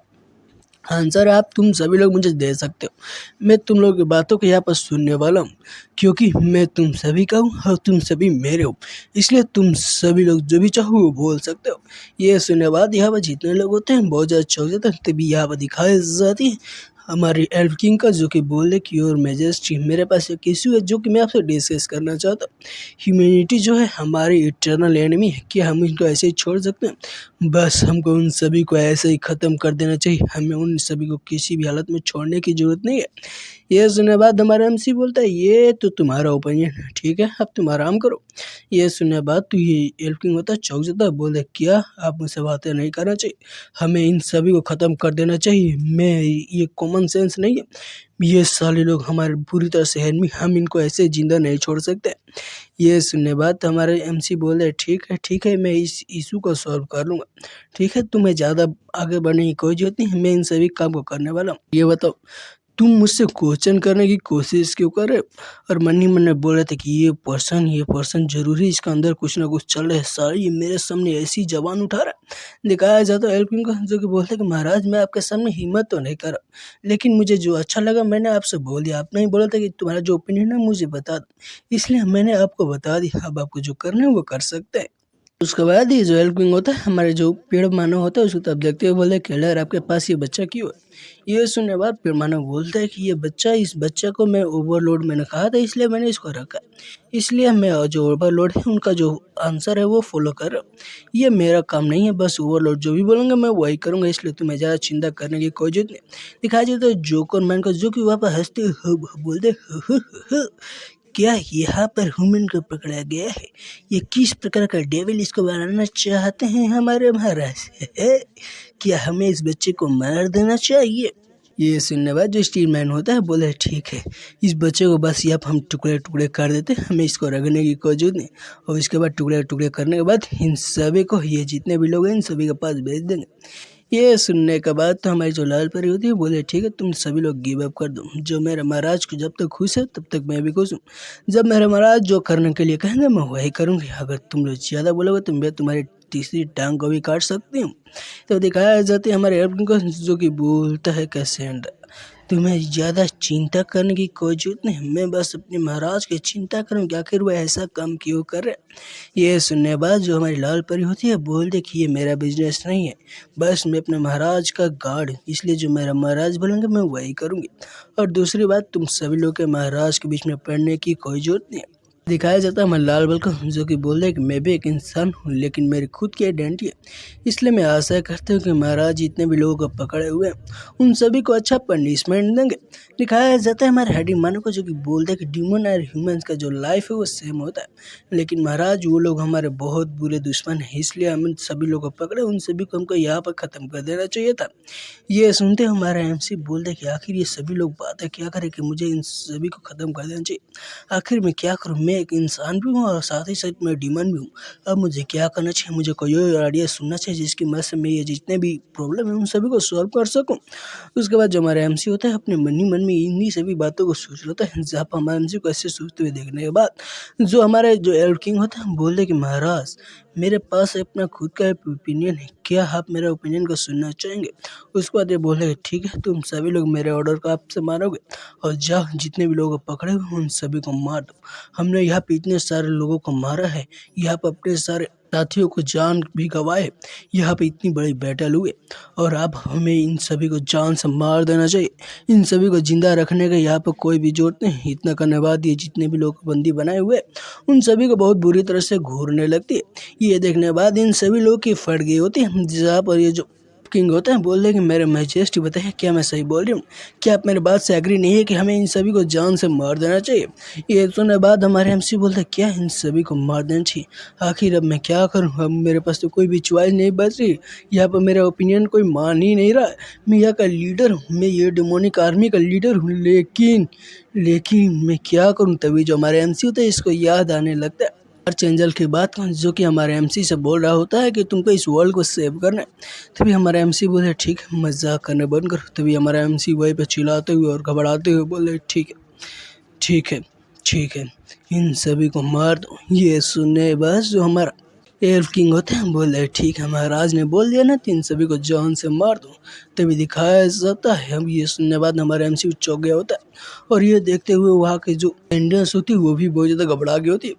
S1: आंसर आप तुम सभी लोग मुझे दे सकते हो। मैं तुम लोगों की बातों को यहाँ पर सुनने वाला हूँ क्योंकि मैं तुम सभी का हूँ और तुम सभी मेरे हो, इसलिए तुम सभी लोग जो भी चाहो वो बोल सकते हो। ये सुनने बाद यहाँ पर जितने लोग होते हैं बहुत ज़्यादा चौंक जाते हैं। तभी यहाँ पर दिखाई जाती है हमारी एल्फ किंग का, जो कि बोले कि योर मैजेस्टी मेरे पास एक इशू है जो कि मैं आपसे डिस्कस करना चाहता हूँ। ह्यूमैनिटी जो है हमारी इटर्नल एनिमी है, क्या हम इनको ऐसे ही छोड़ सकते हैं, बस हमको उन सभी को ऐसे ही ख़त्म कर देना चाहिए, हमें उन सभी को किसी भी हालत में छोड़ने की ज़रूरत नहीं है। ये सुनने बाद हमारा एमसी बोलता है ये तो तुम्हारा ओपिनियन है, ठीक है अब तुम आराम करो। ये सुनने बाद तो ये एल्फ किंग होता है चौंक जाता है, बोले क्या आप मुझसे बातें नहीं करना चाहिए, हमें इन सभी को ख़त्म कर देना चाहिए, मैं ये कॉमन सेंस नहीं है, ये साले लोग हमारे पूरी तरह से एनिमी, हम इनको ऐसे जिंदा नहीं छोड़ सकते। ये सुनने बाद हमारे एमसी बोले ठीक है मैं इस इशू को सॉल्व कर लूँगा, ठीक है तुम्हें ज़्यादा आगे बढ़ने की कोई जरूरत नहीं, मैं इन सभी काम को करने वाला हूँ। ये बताओ तुम मुझसे क्वेश्चन करने की कोशिश क्यों कर रहे हो? और मन ही मन में बोल रहे थे कि ये पर्सन जरूरी इसका अंदर कुछ ना कुछ चल रहा है, सारा ये मेरे सामने ऐसी जबान उठा रहा है। दिखाया जाता है एल्किंग को, जो कि बोलते कि महाराज मैं आपके सामने हिम्मत तो नहीं कर रहा, लेकिन मुझे जो अच्छा लगा मैंने आपसे बोल दिया। आपने ही बोला था कि तुम्हारा जो ओपिनियन है मुझे बता दो, इसलिए मैंने आपको बता दिया। अब आपको जो करना है वो कर सकते हैं। उसके बाद ये जो एल्किंग होता है, हमारे जो पेड़ मानव होता है उसको तब देखते हुए बोलते केलर आपके पास ये बच्चा क्यों है? ये सुनने के बाद पेड़ मानव बोलता है कि ये बच्चा, इस बच्चे को मैं ओवरलोड मैंने कहा था इसलिए मैंने इसको रखा, इसलिए मैं जो ओवरलोड है उनका जो आंसर है वो फॉलो कर रहा हूँ। ये मेरा काम नहीं है, बस ओवरलोड जो भी बोलेंगे मैं वही करूँगा, इसलिए तुम्हें ज़्यादा चिंता करने की कोई जरूरत नहीं। दिखाई जाता है जोकर मैन को, जो कि वहाँ पर हंसते हुए बोलते क्या यहाँ पर ह्यूमन को पकड़ा गया है? ये किस प्रकार का डेविल इसको बनाना चाहते हैं हमारे महाराज? क्या हमें इस बच्चे को मार देना चाहिए? ये सुनने बाद जो स्टील मैन होता है बोले ठीक है, इस बच्चे को बस यहाँ हम टुकड़े टुकड़े कर देते, हमें इसको रगड़ने की कोई जरूरत नहीं। और इसके बाद टुकड़े टुकड़े करने के बाद इन सभी को, ये जितने भी लोग हैं इन सभी के पास भेज देंगे। ये सुनने के बाद तो हमारी जो लाल परी होती है बोले ठीक है, तुम सभी लोग गिव अप कर दो। जो मेरे महाराज को जब तक खुश है तब तक मैं भी खुश हूँ। जब मेरे महाराज जो करने के लिए कहेंगे मैं वही करूँगी। अगर तुम लोग ज़्यादा बोलोगे तो मैं तुम्हारी तीसरी टांग को भी काट सकती हूँ। तो दिखाया जाता है हमारे एल्किंग को, जो कि बोलता है कैसेंड्रा तुम्हें ज़्यादा चिंता करने की कोई जरूरत नहीं, मैं बस अपने महाराज की चिंता करूँ कि आखिर वो ऐसा काम क्यों कर रहे। ये सुनने के बाद जो हमारी लाल परी होती है बोलती कि ये मेरा बिजनेस नहीं है, बस मैं अपने महाराज का गार्ड, इसलिए जो मेरा महाराज बोलेंगे मैं वही करूँगी। और दूसरी बात, तुम सभी लोग के महाराज के बीच में पड़ने की कोई जरूरत नहीं है। दिखाया जाता है हमारे लाल बल को, जो कि बोल रहे कि मैं भी एक इंसान हूँ लेकिन मेरी खुद की आइडेंटिटी है, इसलिए मैं आशा करता हूँ कि महाराज जितने भी लोगों को पकड़े हुए हैं उन सभी को अच्छा पनिशमेंट देंगे। दिखाया जाता है हमारे हेडिंग मानो को, जो कि बोलते हैं कि डिमन और ह्यूमंस का जो लाइफ है वो सेम होता है, लेकिन महाराज वो लोग हमारे बहुत बुरे दुश्मन हैं, इसलिए हम सभी लोगों को पकड़े, उन सभी को हमको यहाँ पर ख़त्म कर देना चाहिए था। ये सुनते हमारा एमसी बोलते कि आखिर ये सभी लोग बातें क्या करें कि मुझे इन सभी को ख़त्म कर देना चाहिए। आखिर मैं क्या करूँ, मैं एक इंसान भी हूँ और साथ ही साथ मैं डीमन भी हूँ। अब मुझे क्या करना चाहिए? मुझे कोई और आइडिया सुनना चाहिए जिसकी मदद से मैं ये जितने भी प्रॉब्लम है उन सभी को सॉल्व कर सकूँ। उसके बाद जो हमारा एमसी होता है अपने मन ही मन में इन्हीं सभी बातों को सोच रहा होता है। जहाँ पर हमारे एमसी को ऐसे सोचते हुए देखने के बाद जो हमारे जो एल्ड किंग होता है बोलते कि महाराज मेरे पास अपना खुद का ओपिनियन है, क्या आप मेरे ओपिनियन को सुनना चाहेंगे? उसके बाद ये बोले ठीक है, तुम सभी लोग मेरे ऑर्डर को आपसे मानोगे और जाओ जितने भी लोगों को पकड़े हुए उन सभी को मार दो। हमने यहाँ पे इतने सारे लोगों को मारा है, यहाँ पे अपने सारे साथियों को जान भी गंवाए, यहाँ पे इतनी बड़ी बैटल हुई और अब हमें इन सभी को जान से मार देना चाहिए। इन सभी को जिंदा रखने का यहाँ पे कोई भी जरूरत नहीं। इतना करने बाद ये जितने भी लोग बंदी बनाए हुए उन सभी को बहुत बुरी तरह से घूरने लगती है। ये देखने के बाद इन सभी लोग की फट गई होती है। जहाँ पर ये जो किंग होता है बोल रहे कि मेरे मैजेस्टी बताइए क्या मैं सही बोल रही हूँ? क्या आप मेरे बात से एग्री नहीं है कि हमें इन सभी को जान से मार देना चाहिए? ये सुनने बाद हमारे एमसी बोलते क्या इन सभी को मार देना चाहिए? आखिर अब मैं क्या करूँ? अब मेरे पास तो कोई भी चॉइस नहीं बच रही। यहाँ पर मेरा ओपिनियन कोई मान ही नहीं रहा। मैं यहाँ का लीडर हूँ, मैं ये डेमोनिक आर्मी का लीडर हूँ, लेकिन मैं क्या करूँ? तभी जो हमारे एमसी होता है इसको याद आने लगता है आर्च एंजल की बात, जो कि हमारे एमसी से बोल रहा होता है कि तुमको इस वर्ल्ड को सेव करना है। तभी हमारा एमसी बोले ठीक है, मजाक करने बंद करो। तभी हमारा एमसी वहीं पे चिल्लाते हुए और घबराते हुए बोले ठीक है ठीक है ठीक है, इन सभी को मार दो। ये सुनने बस जो हमारा एल्फ किंग होते हैं बोले ठीक है, महाराज ने बोल दिया ना, तो इन सभी को जान से मार दो। तभी दिखाया जाता है, हम ये सुनने बाद हमारा एमसी चौंक गया होता है और ये देखते हुए वहाँ के जो इंडियंस होती है वो भी बहुत ज़्यादा घबरा गई होती है।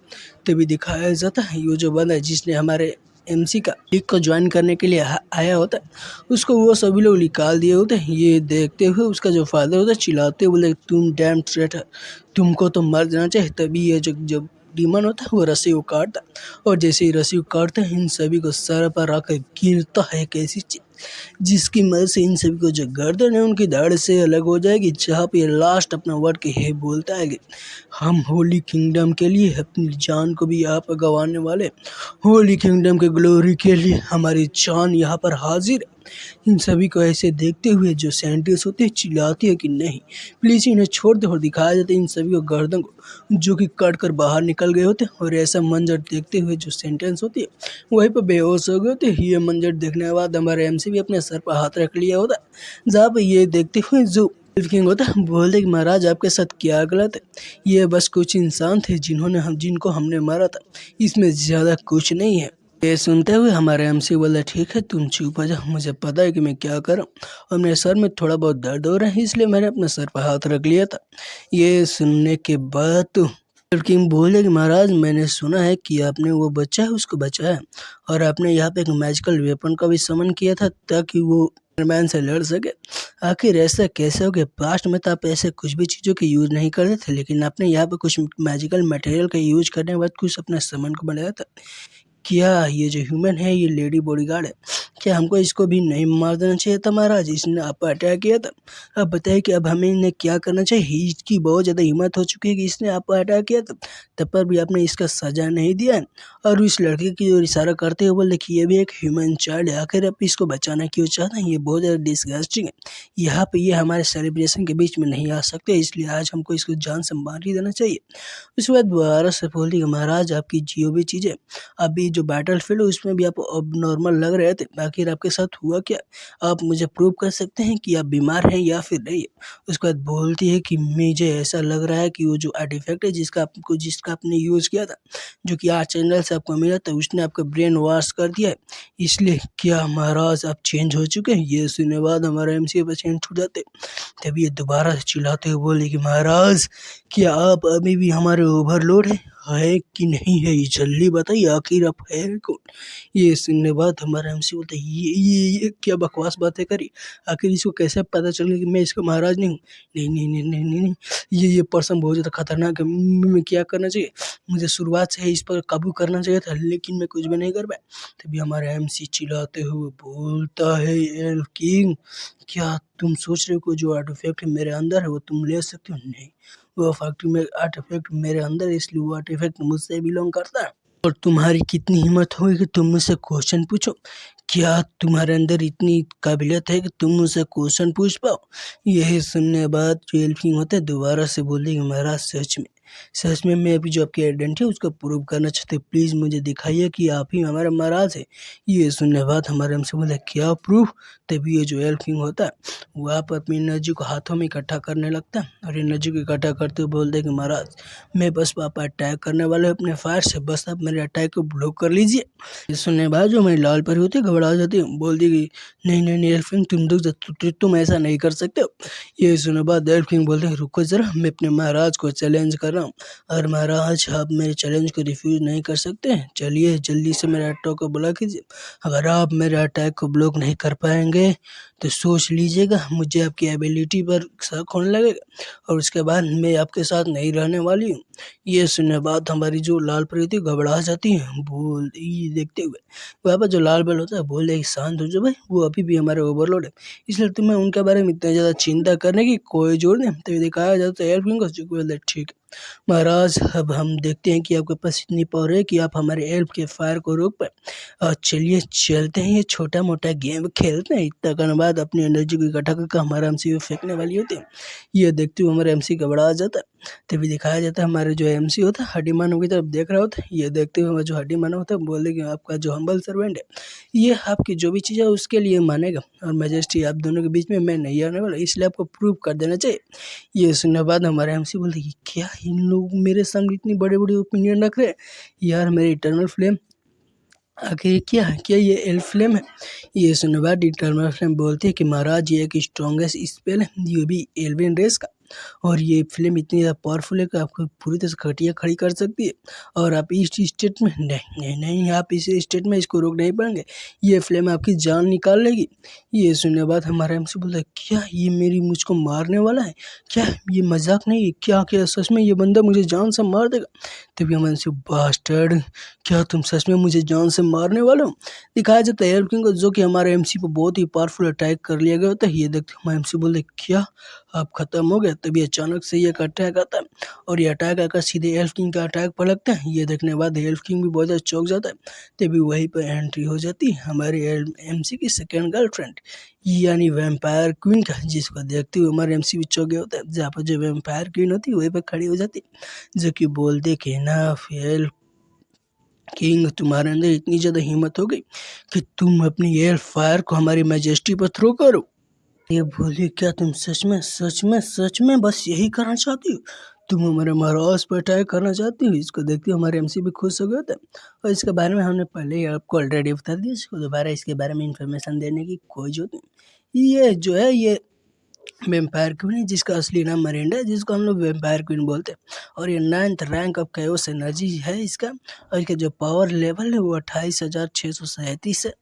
S1: तभी दिखाया जाता है ये जो बंदा है जिसने हमारे एमसी का लीग को ज्वाइन करने के लिए आया होता है, उसको वो सभी लोग निकाल दिए होते हैं। ये देखते हुए उसका जो फादर होता है चिल्लाते हुए बोले तुम डैम ट्रेटर, तुमको तो मर जाना चाहिए। तभी ये जो जब डीमन होता है वो रस्सी को काटता है और जैसे ही रस्सी को काटता है इन सभी को सर पर आकर गिरता है एक ऐसी चीज जिसकी मदद से इन सभी को जो गर्दन है उनकी धड़ से अलग हो जाएगी। जहाँ पे लास्ट अपना वर्ड के है बोलता है कि हम होली किंगडम के लिए अपनी जान को भी यहाँ पर गंवाने वाले, होली किंगडम के ग्लोरी के लिए हमारी जान यहाँ पर हाजिर है। इन सभी को ऐसे देखते हुए जो साइंटिस्ट होते हैं चिल्लाते हैं कि नहीं प्लीज इन्हें छोड़ दो और दिखाया जाता है इन सभी को गर्दन को जो कि कट कर बाहर निकल गए होते हैं। और ऐसा मंजर देखते हुए जो सेंटेंस होती है वहीं पर बेहोश हो गए होते। ये मंजर देखने के बाद हमारे एमसी भी अपने सर पर हाथ रख लिया होता, जहाँ पर ये देखते हुए जो किंग होता है बोलते कि महाराज आपके साथ क्या गलत है, ये बस कुछ इंसान थे जिनको हमने मारा था, इसमें ज्यादा कुछ नहीं है। ये सुनते हुए हमारे एमसी बोले ठीक है तुम चुप हो जाओ, मुझे पता है कि मैं क्या कर रहा हूँ और मेरे सर में थोड़ा बहुत दर्द हो रहा है, इसलिए मैंने अपने सर पर हाथ रख लिया था। ये सुनने के बाद तो किंग बोले कि महाराज मैंने सुना है कि आपने वो बच्चा है उसको बचाया और आपने यहाँ पे एक मैजिकल वेपन का भी समन किया था ताकि वो स्पाइडरमैन से लड़ सके। आखिर ऐसा कैसे हो गया? पास्ट में तो आप ऐसे कुछ भी चीज़ों के यूज नहीं करते थे, लेकिन आपने यहाँ पे कुछ मैजिकल मटेरियल का यूज करने के बाद कुछ अपने समन को बनाया था। क्या ये जो ह्यूमन है ये लेडी बॉडीगार्ड है? क्या हमको इसको भी नहीं मार देना चाहिए था महाराज? इसने आप पर अटैक किया था। अब बताइए कि अब हमें इन्हें क्या करना चाहिए? इसकी बहुत ज़्यादा हिम्मत हो चुकी है कि इसने आप पर अटैक किया था, तब पर भी आपने इसका सजा नहीं दिया है। और उस लड़के की ओर इशारा करते हुए बोले कि ये भी एक ह्यूमन चाइल्ड है, आखिर आप इसको बचाना क्यों चाहते हैं? ये बहुत ज़्यादा डिस्गस्टिंग है। यहाँ पे ये हमारे सेलिब्रेशन के बीच में नहीं आ सकते, इसलिए आज हमको इसको जान से मार ही देना चाहिए। उसके बाद दोबारा से बोलती कि महाराज आपकी जो भी चीज़ें अभी जो बैटलफील्ड है उसमें भी आप अब नॉर्मल लग रहे थे, आखिर आपके साथ हुआ क्या? आप मुझे प्रूव कर सकते हैं कि आप बीमार हैं या फिर नहीं? उसके बाद बोलती है कि मुझे ऐसा लग रहा है कि वो जो आर्टिफैक्ट है जिसका आपने यूज़ किया था, जो कि आर्च चैनल से आपको मिला था, उसने आपका ब्रेन वॉश कर दिया है, इसलिए क्या महाराज आप चेंज हो चुके हैं? ये सुनने बाद हमारा एमसी पर चेंज छूट जाते। तभी ये दोबारा से चिल्लाते हुए बोले कि महाराज क्या आप अभी भी हमारे ओवरलोड है कि नहीं है? ये जल्दी बताइए आखिर आप है कौन? ये सुनने बाद हमारा एमसी बोलता है ये क्या बकवास बातें करी? आखिर इसको कैसे पता चल गया कि मैं इसका महाराज नहीं हूँ? नहीं नहीं नहीं नहीं नहीं नहीं, ये पर्सन बहुत ज़्यादा खतरनाक है। मैं क्या करना चाहिए? मुझे शुरुआत से ही इस पर काबू करना चाहिए था, लेकिन मैं कुछ भी नहीं कर पाया। तभी हमारा एमसी चिल्लाते हुए बोलता है एल्फ किंग, क्या तुम सोच रहे हो कि जो आर्टिफैक्ट मेरे अंदर है वो तुम ले सकते हो? नहीं, वो आर्टिफैक्ट मेरे अंदर है, इसलिए वो आर्टिफैक्ट मुझसे बिलोंग करता है। और तुम्हारी कितनी हिम्मत होगी कि तुम मुझसे क्वेश्चन पूछो? क्या तुम्हारे अंदर इतनी काबिलियत है कि तुम मुझसे क्वेश्चन पूछ पाओ? यही सुनने बाद जो एल्फ किंग होता है दोबारा से बोले कि महाराज सच में मैं अभी जो आपकी आइडेंटिटी है उसको प्रूव करना चाहते हैं, प्लीज़ मुझे दिखाइए कि आप ही हमारे महाराज है। ये सुनने बाद हमारे हमसे बोले क्या प्रूफ? तभी ये जो एल्फ किंग होता है वो आप अपनी एनर्जी को हाथों में इकट्ठा करने लगता है और एनर्जी को इकट्ठा करते हुए बोलते हैं कि महाराज मैं बस आप अटैक करने वाले अपने फायर से, बस आप मेरे अटैक को ब्लॉक कर लीजिए। ये सुनने के बाद जो मेरी लाल परी होती है घबरा जाती है, बोलती कि नहीं नहीं नहीं एल्फ किंग तुम रुक जाओ, तुम ऐसा नहीं कर सकते हो। ये सुनने बाद एल्फ किंग बोलते हैं रुको जरा, मैं अपने महाराज को चैलेंज कर रहा हूँ और महाराज आप मेरे चैलेंज को रिफ्यूज नहीं कर सकते हैं। चलिए जल्दी से मेरे अटैक को ब्लॉक कीजिए। अगर आप मेरे अटैक को ब्लॉक नहीं कर पाएंगे तो सोच लीजिएगा मुझे आपकी एबिलिटी पर शक होने लगेगा और उसके बाद मैं आपके साथ नहीं रहने वाली हूँ। ये सुनने बाद हमारी जो लाल परी थी घबरा जाती है, बोल ये देखते हुए वहाँ पर जो लाल बल होता है बोले कि शांत हो जाओ भाई, वो अभी भी हमारे ओवरलोड है, इसलिए तुम्हें उनके बारे में इतना ज़्यादा चिंता करने की कोई जरूरत नहीं। तो दिखाया जाता है एल्फ को, जो बोलते ठीक है महाराज अब हम देखते हैं कि आपके पास इतनी पावर है कि आप हमारे एल्फ के फायर को रोक पाए। और चलिए चलते हैं, ये छोटा मोटा गेम खेलते हैं। इतना करने बाद अपनी एनर्जी को इकट्ठा करके हमारा एमसी को फेंकने वाली होती है। ये देखते हुए हमारा एमसी घबरा जाता है। तभी दिखाया जाता है हमारे जो एमसी होता है हड्डी मानव की तरफ देख रहा होता है। ये देखते हुए हमारा जो हड्डी मानव होता है बोले कि आपका जो हम्बल सर्वेंट है ये आपकी जो भी चीज़ है उसके लिए मानेगा और मैजेस्टी आप दोनों के बीच में मैं नहीं आने वाला, इसलिए आपको प्रूव कर देना चाहिए। ये सुनने बाद हमारे एमसी बोलते कि क्या इन लोग मेरे सामने इतनी बड़े बड़े ओपिनियन रख रहे हैं? यार मेरे इटर्नल फ्लेम आखिर क्या है? क्या ये एल्फ फ्लेम है? ये सुनने बाद इटर्नल फ्लेम बोलती है कि महाराज ये एक स्ट्रॉन्गेस्ट स्पेल है, ये भी एल्विन रेस का, और ये फ्लेम इतनी ज़्यादा पावरफुल है कि आपको पूरी तरह से खटिया खड़ी कर सकती है। और आप इस स्टेट में नहीं नहीं नहीं आप इस स्टेट में इसको रोक नहीं पाएंगे, ये फ्लेम आपकी जान निकाल लेगी। ये सुनने बाद हमारा एमसी बोलता है क्या ये मेरी मुझको मारने वाला है? क्या ये मजाक नहीं है? क्या क्या सच में ये बंदा मुझे जान से मार देगा? तभी हम एमसी बास्टर्ड, क्या तुम सच में मुझे जान से मारने वाले हो? दिखाया जाता है एल्फ किंग को, जो कि हमारे एमसी पर बहुत ही पावरफुल अटैक कर लिया गया होता है। ये देखते हमारे एमसी बोलते क्या आप खत्म हो गए? तभी अचानक से ये एक अटैक आता है और ये अटैक आकर सीधे एल्फ किंग का अटैक पर लगता है। ये देखने के बाद एल्फ किंग भी बहुत ज़्यादा चौंक जाता है। तभी वहीं पर एंट्री हो जाती है हमारे एमसी की सेकेंड गर्लफ्रेंड यानी वैम्पायर क्वीन का, जिसको देखते हुए हमारे एमसी भी चौंक गया होता है। जहाँ पर जो वैम्पायर क्वीन होती है वहीं पर खड़ी हो जाती है, जो कि बोलते कि ना एल्फ किंग तुम्हारे अंदर इतनी ज़्यादा हिम्मत हो गई कि तुम अपनी एयर फायर को हमारी मैजेस्टी पर थ्रो करो। ये बोली, क्या तुम सच में बस यही करना चाहती हो? तुम हमारे महाराज पर अटैक करना चाहती हो? इसको देखते हुए हमारे एमसी भी खुश हो गए थे और इसके बारे में हमने पहले ही आपको ऑलरेडी बता दिया। इसको दोबारा इसके बारे में इंफॉर्मेशन देने की कोई जरूरत नहीं। ये जो है ये वेम्पायर क्वीन है, जिसका असली नाम मरिंडा है, जिसको हम लोग वेम्पायर क्वीन बोलते हैं। और ये 9th rank of chaos energy है इसका। और इसका जो पावर लेवल है वो 28,637 है।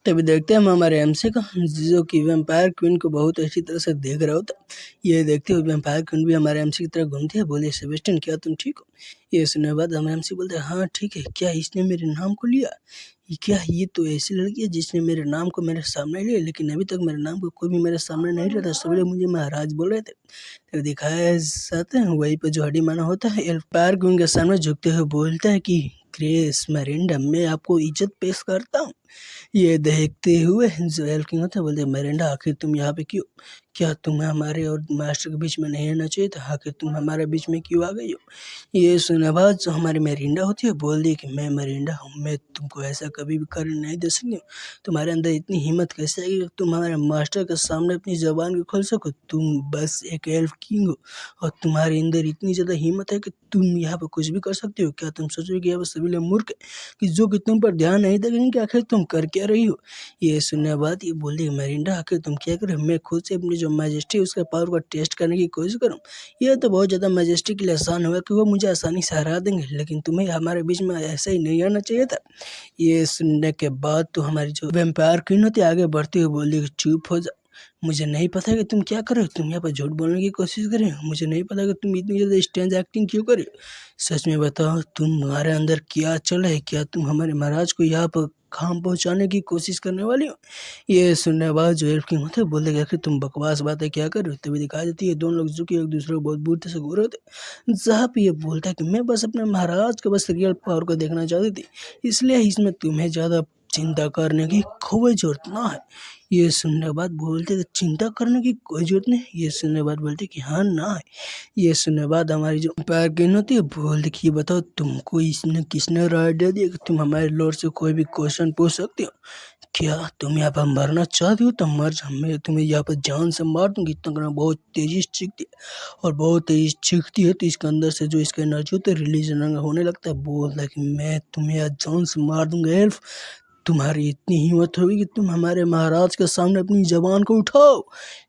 S1: तभी देखते हैं हम हमारे एमसी को, जो कि वेम्पायर क्वीन को बहुत अच्छी तरह से देख रहा होता है। ये देखते हुए वेम्पायर क्वीन भी हमारे एमसी की तरफ घूमती है। बोले, सेबेस्टियन क्या तुम ठीक हो? ये सुनने के बाद हमारे एमसी बोलते हैं, हाँ ठीक है। क्या इसने मेरे नाम को लिया? क्या ये तो ऐसी लड़की है जिसने मेरे नाम को मेरे सामने लिया, लेकिन अभी तक मेरे नाम को कोई भी मेरे सामने नहीं लिया था। सभी लोग मुझे महाराज बोल रहे थे। तो दिखाया जाता है वहीं पर जो हड्डी माना होता है, एम्पायर क्वीन के सामने झुकते हुए बोलता है कि ग्रेस मरिंडा, मैं आपको इज्जत पेश करता हूँ। ये देखते हुए जो एल्फ किंग होता है बोलते, मरिंडा आखिर तुम यहाँ पे क्यों? क्या तुम्हें हमारे और मास्टर के बीच में नहीं रहना चाहिए था? आखिर तुम हमारे बीच में क्यों आ गई हो? ये सुने बाद जो हमारी मरिंडा होती है बोल दी कि मैं मरिंडा हूँ, मैं तुमको ऐसा कभी भी करने नहीं दे सकती हूँ। तुम्हारे अंदर इतनी हिम्मत कैसे आई कि तुम हमारे मास्टर के सामने अपनी जबान को खोल सको? तुम बस एक एल्फ किंग हो और तुम्हारे अंदर इतनी ज़्यादा हिम्मत है कि तुम यहाँ पर कुछ भी कर सकते हो। क्या तुम सोचो कि यहाँ पर सभी लोग मूर्ख हैं कि जो कि तुम पर ध्यान नहीं देंगे कि आखिर तुम कर क्या रही हो? ये सुनने के बाद ये बोल दी, मरिंडा आखिर तुम क्या कर रहे हो? मैं खुद से अपनी जो मैजेस्टी उसके पावर को टेस्ट करने की कोशिश करूँ। ये तो बहुत ज़्यादा मैजेस्टी के लिए आसान होगा कि वो मुझे आसानी से हरा देंगे, लेकिन तुम्हें हमारे बीच में ऐसा ही नहीं आना चाहिए था। ये सुनने के बाद तो हमारी जो वेम्पायर क्वीन होती है आगे बढ़ती हुई बोली कि चुप हो जा। मुझे नहीं पता कि तुम क्या कर रहे हो। तुम यहाँ पर झूठ बोलने की कोशिश कर रहे हो। मुझे नहीं पता कि तुम इतनी ज़्यादा स्ट्रेंज एक्टिंग क्यों कर रहे हो। सच में बताओ तुम्हारे अंदर क्या चल रहा है? क्या तुम हमारे महाराज को यहाँ पर काम पहुँचाने की कोशिश करने वाली हो? ये सुनने के बाद जो एल्फ किंग होते हैं बोलते कि आखिर तुम बकवास बातें क्या कर रहे हो। तभी दिखाई देती है दोनों लोग जो कि एक दूसरे को बहुत बुरी तरह से घूर रहे थे। जहाँ पे ये बोलता है कि मैं बस अपने महाराज के बस रियल पावर को देखना चाहती थी, इसलिए इसमें तुम्हें ज़्यादा चिंता करने की कोई जरूरत ना है। ये सुनने के बाद बोलते कि चिंता करने की कोई जरूरत नहीं। ये सुनने के बाद बोलते कि हाँ ना है। ये सुनने के बाद हमारी जो एम्पायर क्वीन होती है बोलती कि ये बताओ तुमको इसने किसने राय दे दिया कि तुम हमारे लॉर्ड से कोई भी क्वेश्चन पूछ सकते हो? क्या तुम यहाँ पर मरना चाहती हो तो मर जा, मैं तुम्हें यहाँ पर जान से मार दूंगी। इतना करना बहुत तेजी से चीखती है और बहुत तेजी से चीखती है तो इसके अंदर से जो इसका एनर्जी होता है रिलीज होने लगता है। बोलता है कि मैं तुम्हें आज जान से मार दूंगा एल्फ। तुम्हारी इतनी हिम्मत होगी कि तुम हमारे महाराज के सामने अपनी जबान को उठाओ।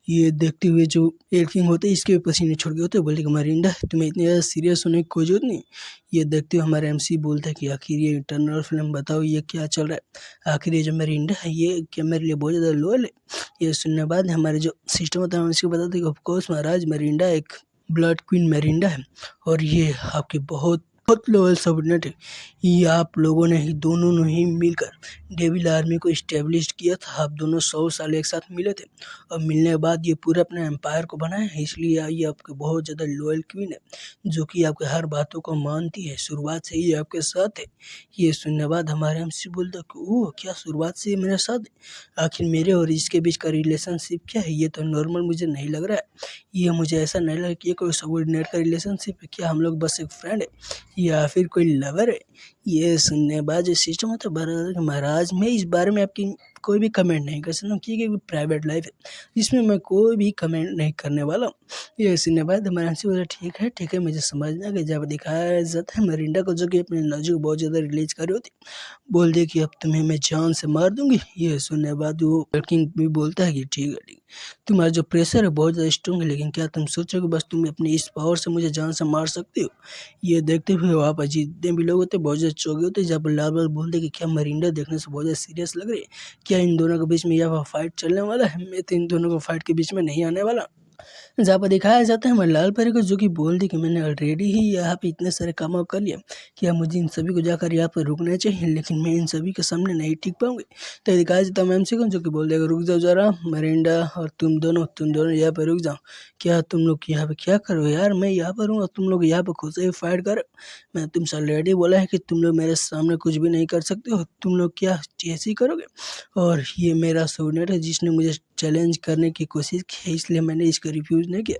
S1: ये देखते हुए जो एल्फ किंग होते हैं इसके भी पसीने छूट गए होते, बोले कि मरिंडा तुम्हें इतनी ज़्यादा सीरियस होने की कोई जरूरत नहीं। ये देखते हुए हमारे एमसी बोलता है कि आखिर ये इटर्नल फ्लेम बताओ ये क्या चल रहा है? आखिर ये जो मरिंडा है ये क्या मेरे लिए बहुत ज़्यादा लोयल है? ये सुनने के बाद हमारे जो सिस्टम होता है हम इसको बताते हैं कि ऑफकोर्स महाराज मरिंडा एक ब्लड क्वीन मरिंडा है और ये आपकी बहुत बहुत लोयल सबऑर्डिनेट है। ये आप लोगों ने ही दोनों ने ही मिलकर डेविल आर्मी को इस्टेब्लिश किया था। आप दोनों 100 साल एक साथ मिले थे और मिलने के बाद ये पूरे अपने एम्पायर को बनाए हैं, इसलिए ये आपके बहुत ज़्यादा लॉयल क्वीन है जो कि आपके हर बातों को मानती है। शुरुआत से ही आपके साथ है। ये सुनने के बाद हमारे एमसी बोलता कि ओह क्या शुरुआत से ही मेरे साथ है? आखिर मेरे और इसके बीच का रिलेशनशिप क्या है? ये तो नॉर्मल मुझे नहीं लग रहा है। ये मुझे ऐसा नहीं लगा कि ये कोई सबऑर्डिनेट का रिलेशनशिप है। क्या हम लोग बस एक फ्रेंड है या फिर कोई लवर है? ये सुनने के बाद जो सिस्टम होता है महाराज, मैं इस बारे में आपकी कोई भी कमेंट नहीं कर सकता क्योंकि प्राइवेट लाइफ है जिसमें मैं कोई भी कमेंट नहीं करने वाला हूँ। ये सुनने के बाद हमारे आंसू बोला ठीक है मुझे समझना कि जब दिखाया जाता है मरिंडा को जो कि अपने एनर्जी को बहुत ज़्यादा रिलीज कर रही होती, बोल दे कि अब तुम्हें मैं जान से मार दूंगी। ये सुनने के बाद वो किंग भी बोलता है कि ठीक है तुम्हारा जो प्रेशर है बहुत ज़्यादा स्ट्रॉन्ग है, लेकिन क्या तुम सोचो कि बस तुम अपनी इस पावर से मुझे जान से मार सकते हो? ये देखते हुए वहाँ पर जितने भी लोग होते बहुत ज़्यादा चौंके होते, जहाँ पर लाल बाल बोलते कि क्या मरिंडा देखने से बहुत ज़्यादा सीरियस लग रही है? क्या इन दोनों के बीच में यहाँ पर फाइट चलने वाला है? मैं तो इन दोनों को फाइट के बीच में नहीं आने वाला। जहाँ पर दिखाया जाता है हमारे लाल परी को जो कि बोल दी कि मैंने ऑलरेडी ही यहाँ पे इतने सारे काम कर लिया कि अब मुझे इन सभी को जाकर यहाँ पर रुकना चाहिए, लेकिन मैं इन सभी के सामने नहीं टिक पाऊंगी। तो दिखाया जाता है एमसी को जो कि बोल देगा रुक जाओ जरा मरिंडा और तुम दोनों यहाँ पर रुक जाओ। क्या तुम लोग यहाँ पे क्या करो यार? मैं यहाँ पर हूँ और तुम लोग यहाँ पर खुद से ही फाइट करो। मैं तुमसे ऑलरेडी बोला है कि तुम लोग मेरे सामने कुछ भी नहीं कर सकते हो। तुम लोग क्या ऐसे ही करोगे? और ये मेरा सोनेट है जिसने मुझे चैलेंज करने की कोशिश की है, इसलिए मैंने इसको रिफ्यूज़ नहीं किया।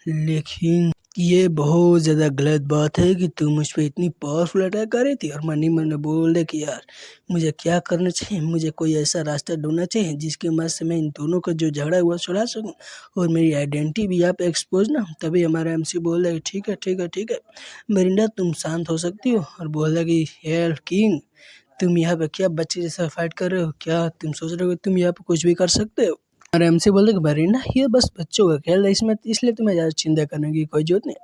S1: लेकिन ये बहुत ज़्यादा गलत बात है कि तुम मुझ पे इतनी पावरफुल अटैक कर रही थी और मन ही मन में बोल रहे कि यार मुझे क्या करना चाहिए, मुझे कोई ऐसा रास्ता ढूंढना चाहिए जिसकी मदद से मैं इन दोनों का जो झगड़ा हुआ सुलझा सकूं और मेरी आइडेंटिटी भी यहाँ पे एक्सपोज ना हो। तभी हमारा एमसी बोल रहा है कि ठीक है ठीक है ठीक है मरिंडा, तुम शांत हो सकती हो। और बोल रहा है कि हेल किंग, तुम यहाँ पे क्या बच्चे जैसा फाइट कर रहे हो? क्या तुम सोच रहे हो कि तुम यहाँ पे कुछ भी कर सकते हो? और एमसी बोलते कि मरीना ये बस बच्चों का खेल है, इसमें इसलिए तुम्हें ज़्यादा चिंता करने की कोई जरूरत नहीं।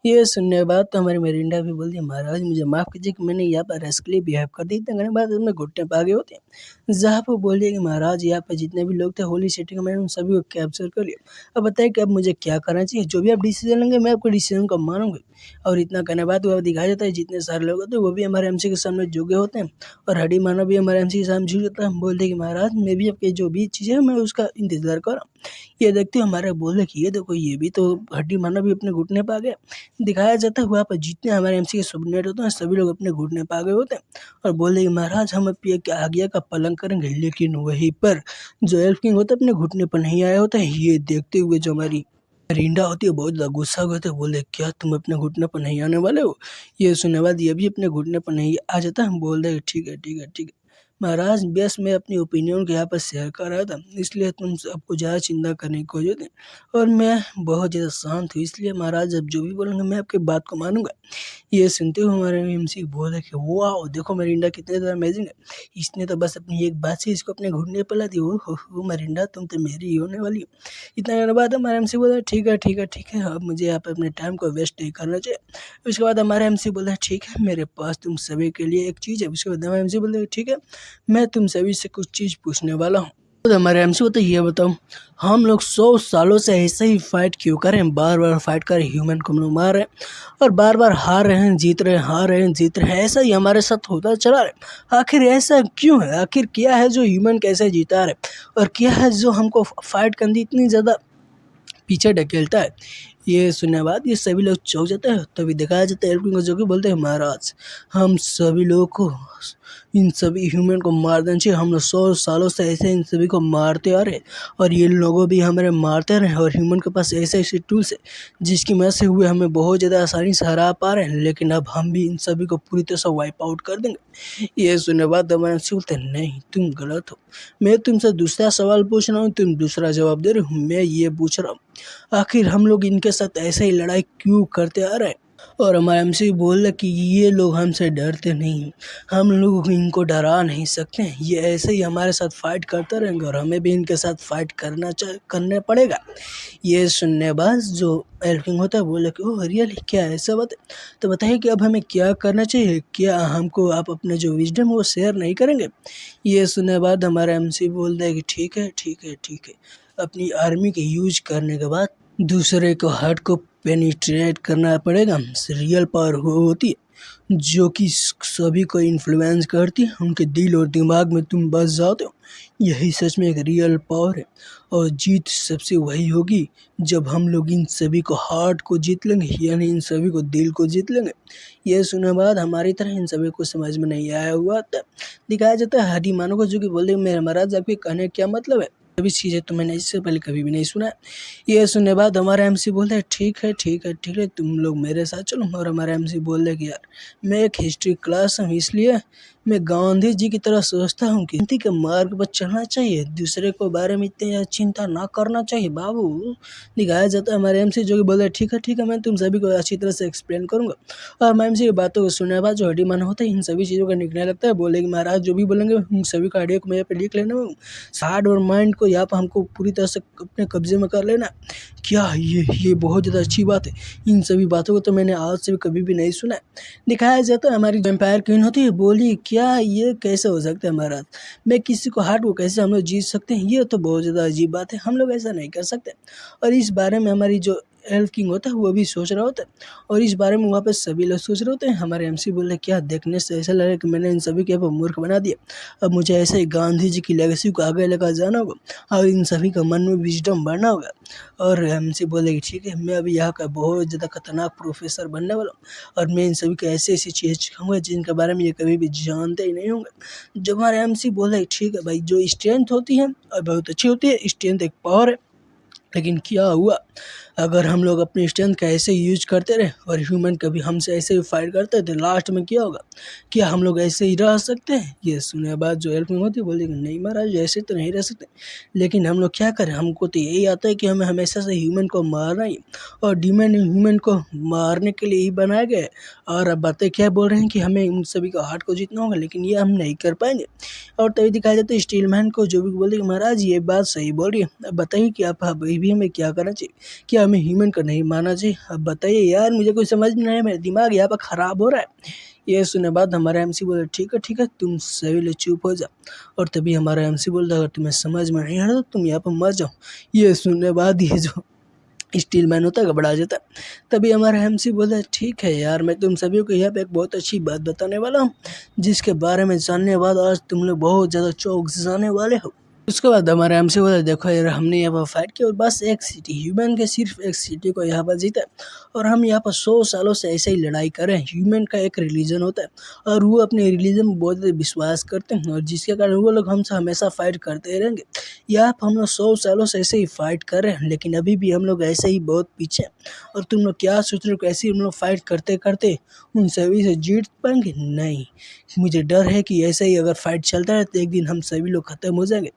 S1: ये सुनने के बाद तो हमारी मरिंडा भी बोलती है महाराज मुझे माफ़ कीजिए कि मैंने यहाँ पर रस्कली बिहेव कर दी। इतने करने के बाद उसमें घुटने पे आगे होते हैं जहाँ पर बोलिए कि महाराज यहाँ पर जितने भी लोग थे होली सिटी का, मैंने उन सभी को कैप्चर कर लिया। अब बताइए कि अब मुझे क्या करना चाहिए? जो भी आप डिसीजन लेंगे मैं आपको डिसीजन को मानूंगी। और इतना करने के बाद वो दिखाया जाता है जितने सारे लोग होते हैं वो भी हमारे एमसी के सामने झुके होते हैं और हड्डी मानव भी हमारे एमसी के सामने झुक जाता है। बोलते कि महाराज मैं भी आपकी जो भी चीज़ें हैं मैं उसका इंतजार कर रहा हूँ। ये देखते हो हमारे बोले कि ये देखो ये भी तो हड्डी मानव भी अपने घुटने पे आ गया। दिखाया जाता है वहाँ पर जितने हमारे एमसी के सबनेट होते हैं सभी लोग अपने घुटने पे आ गए होते हैं और बोले कि महाराज हम अब ये आज्ञा का पालन करेंगे। लेकिन वहीं पर जो एल्फ किंग होता है अपने घुटने पर नहीं आया होता है। ये देखते हुए जो हमारी रिंडा होती है बहुत ज़्यादा गुस्सा हो गए थे। बोले क्या तुम अपने घुटने पर नहीं आने वाले हो? ये सुनने के बाद ये भी अपने घुटने पर नहीं आ जाता है। बोल रहे ठीक है ठीक है ठीक है महाराज, बस मैं अपनी ओपिनियन को यहाँ पर शेयर कर रहा था, इसलिए तुम सबको ज़्यादा चिंता करने की कोई जरूरत नहीं। और मैं बहुत ज़्यादा शांत हूँ, इसलिए महाराज अब जो भी बोलेंगे मैं आपकी बात को मानूंगा। ये सुनते हुए हमारे एमसी बोले कि वाह देखो मरिंडा कितने ज़्यादा अमेजिंग है, इसने तो बस अपनी एक बात से इसको अपने घुटने पर ला दी। ओ हो मरिंडा तुम तो मेरी ही होने वाली हो। इतना कहने के बाद हमारे एमसी बोला ठीक है ठीक है ठीक है अब मुझे यहाँ पर अपने टाइम को वेस्ट नहीं करना चाहिए। उसके बाद हमारे एमसी बोला ठीक है मेरे पास तुम सभी के लिए एक चीज़ है। उसके बाद हमारे एमसी बोले ठीक है मैं तुम सभी से कुछ चीज़ पूछने वाला हूँ। तो हमारे एमसी तो ये बताओ हम लोग 100 सालों से ऐसे ही फाइट क्यों कर रहे हैं? बार बार फाइट कर ह्यूमन को हम लोग मार रहे हैं और बार बार हार रहे हैं जीत रहे हैं, हार रहे हैं जीत रहे हैं, ऐसा ही हमारे साथ होता चला रहा है। आखिर ऐसा क्यों है? आखिर क्या है जो ह्यूमन कैसे जीता रहे और क्या है जो हमको फाइट करनी इतनी ज़्यादा पीछे ढकेलता है? ये सुनने के बाद ये सभी लोग चौंक जाते हैं। तभी दिखाया जाता है एल्फकिंग को जो कि बोलते हैं महाराज हम सभी लोगों को इन सभी ह्यूमन को मार देना चाहिए। हम लोग 100 सालों से ऐसे इन सभी को मारते आ रहे और ये लोगों भी हमारे मारते रहे और ह्यूमन के पास ऐसे ऐसे टूल्स है जिसकी वजह से हुए हमें बहुत ज़्यादा आसानी से हरा पा रहे हैं। लेकिन अब हम भी इन सभी को पूरी तरह से वाइप आउट कर देंगे। ये सुनने के बाद हमारे से बोलते हैं नहीं तुम गलत हो, मैं तुमसे दूसरा सवाल पूछ रहा हूँ तुम दूसरा जवाब दे रहे हो। मैं ये पूछ रहा हूँ आखिर हम लोग इनके साथ ऐसे ही लड़ाई क्यों करते आ रहे हैं? और हमारे एमसी बोल रहे कि ये लोग हमसे डरते नहीं हैं, हम लोग इनको डरा नहीं सकते हैं, ये ऐसे ही हमारे साथ फाइट करते रहेंगे और हमें भी इनके साथ फाइट करने पड़ेगा। ये सुनने बाद जो एल्फिंग होता है बोले कि ओह रियली क्या ऐसा बात है? तो बताइए कि अब हमें क्या करना चाहिए? क्या हमको आप अपने जो विजडम है वो शेयर नहीं करेंगे? ये सुनने बाद हमारा एमसी बोल रहा है कि ठीक है ठीक है ठीक है अपनी आर्मी के यूज करने के बाद दूसरे को हार्ट को पेनिट्रेट करना पड़ेगा। रियल पावर वो होती है जो कि सभी को इन्फ्लुएंस करती है, उनके दिल और दिमाग में तुम बस जाते हो। यही सच में एक रियल पावर है और जीत सबसे वही होगी जब हम लोग इन सभी को हार्ट को जीत लेंगे, यानी इन सभी को दिल को जीत लेंगे। यह सुनने के बाद हमारी तरह इन सभी को समझ में नहीं आया हुआ था। दिखाया जाता है हड्डी मानो को जो कि बोलते मेरे महाराज आपके कहने क्या मतलब है? सभी चीज़ें तो मैंने इससे पहले कभी भी नहीं सुना है। ये सुनने के बाद हमारा एमसी बोलता है ठीक है ठीक है ठीक है तुम लोग मेरे साथ चलो। और हमारा एमसी बोल रहा है कि यार मैं एक हिस्ट्री क्लास हूँ, इसलिए मैं गांधी जी की तरह सोचता हूँ कि शांति के मार्ग पर चलना चाहिए, दूसरे को बारे में इतनी चिंता ना करना चाहिए बाबू। दिखाया जाता है हमारे एमसी जो कि बोल रहे ठीक है मैं तुम सभी को अच्छी तरह से एक्सप्लेन करूँगा। और हमारे एमसी की बातों को सुनने के बाद जो हड्डी माना होता है इन सभी चीज़ों का निकलने लगता है। बोले कि महाराज जो भी बोलेंगे उन सभी का आइडिया को मैं यहाँ पे लिख लेना, हार्ट और माइंड को यहाँ पर हमको पूरी तरह से अपने कब्जे में कर लेना। क्या ये बहुत ज़्यादा अच्छी बात है। इन सभी बातों को तो मैंने आज से कभी भी नहीं सुना है। दिखाया जाता है हमारी जो एम्पायर क्वीन होती है बोली क्या ये कैसे हो सकता है महाराज, मैं किसी को हार्ट को कैसे हम लोग जीत सकते हैं? ये तो बहुत ज़्यादा अजीब बात है, हम लोग ऐसा नहीं कर सकते। और इस बारे में हमारी जो एल्फ किंग होता है वो भी सोच रहा होता है और इस बारे में वहाँ पे सभी लोग सोच रहे होते हैं। हमारे एमसी बोले क्या देखने से ऐसा लग रहा है कि मैंने इन सभी के मूर्ख बना दिया। अब मुझे ऐसे ही गांधी जी की लेगेसी को आगे लेकर जाना होगा और इन सभी का मन में विजडम बढ़ना होगा। और एमसी बोले कि ठीक है मैं अभी यहाँ का बहुत ज़्यादा खतरनाक प्रोफेसर बनने वाला हूँ और मैं इन सभी को ऐसी ऐसी चीज़ सिखाऊंगा जिनके बारे में ये कभी भी जानते ही नहीं होंगे। जब हमारे एमसी बोले ठीक है भाई जो स्ट्रेंथ होती है और बहुत अच्छी होती है, स्ट्रेंथ एक पावर है लेकिन क्या हुआ, अगर हम लोग अपनी स्ट्रेंथ का ऐसे यूज करते रहे और ह्यूमन कभी हमसे ऐसे ही फाइट करते तो लास्ट में क्या होगा? क्या हम लोग ऐसे ही रह सकते हैं? ये सुनने बाद जो हेल्प होती है बोलेगी नहीं महाराज, ऐसे तो नहीं रह सकते। लेकिन हम लोग क्या करें, हमको तो यही आता है कि हमें हमेशा से ह्यूमन को मारना ही, और डीमन ह्यूमन को मारने के लिए ही बनाया गया है। और अब बातें क्या बोल रहे हैं कि हमें उन सभी का हार्ट को जीतना होगा, लेकिन ये हम नहीं कर पाएंगे। और तभी दिखाया जाता है स्टील मैन को, जो भी बोले कि महाराज ये बात सही बोल रही है, अब बताइए कि आप अभी भी हमें क्या करना चाहिए, क्या हमें ह्यूमन को नहीं मानना चाहिए? अब बताइए यार, मुझे कोई समझ में नहीं है, मेरा दिमाग यहाँ पर खराब हो रहा है। ये सुनने बाद हमारा एमसी बोला ठीक है तुम सभी लोग चुप हो जाओ। और तभी हमारा एमसी बोलता अगर तुम्हें समझ में नहीं आ रहा तो तुम यहाँ पर मर जाओ। ये सुनने बाद ये जो स्टील मैन होता है घबरा जाता है। तभी हमारा एमसी बोला ठीक है यार, मैं तुम सभी को यहाँ पे एक बहुत अच्छी बात बताने वाला हूँ, जिसके बारे में जानने के बाद आज तुम लोग बहुत ज़्यादा चौंक जाने वाले हो। उसके बाद हमारे एमसी बोला देखो यार, हमने यहाँ पर फाइट किया और बस एक सिटी ह्यूमन के सिर्फ एक सिटी को यहाँ पर जीता, और हम यहाँ पर 100 सालों से ऐसे ही लड़ाई कर रहे हैं। ह्यूमन का एक रिलीजन होता है और वो अपने रिलीजन में बहुत ज़्यादा विश्वास करते हैं, और जिसके कारण वो लोग हमसे हमेशा फाइट करते रहेंगे। यहाँ पर हम लोग 100 सालों से ऐसे ही फाइट कर रहे हैं, लेकिन अभी भी हम लोग ऐसे ही बहुत पीछे हैं। और तुम लोग क्या सोच रहे हो, कैसे हम लोग फाइट करते करते उन सभी से जीत पाएंगे? नहीं, मुझे डर है कि ऐसे ही अगर फाइट चलता है तो एक दिन हम सभी लोग खत्म हो जाएंगे।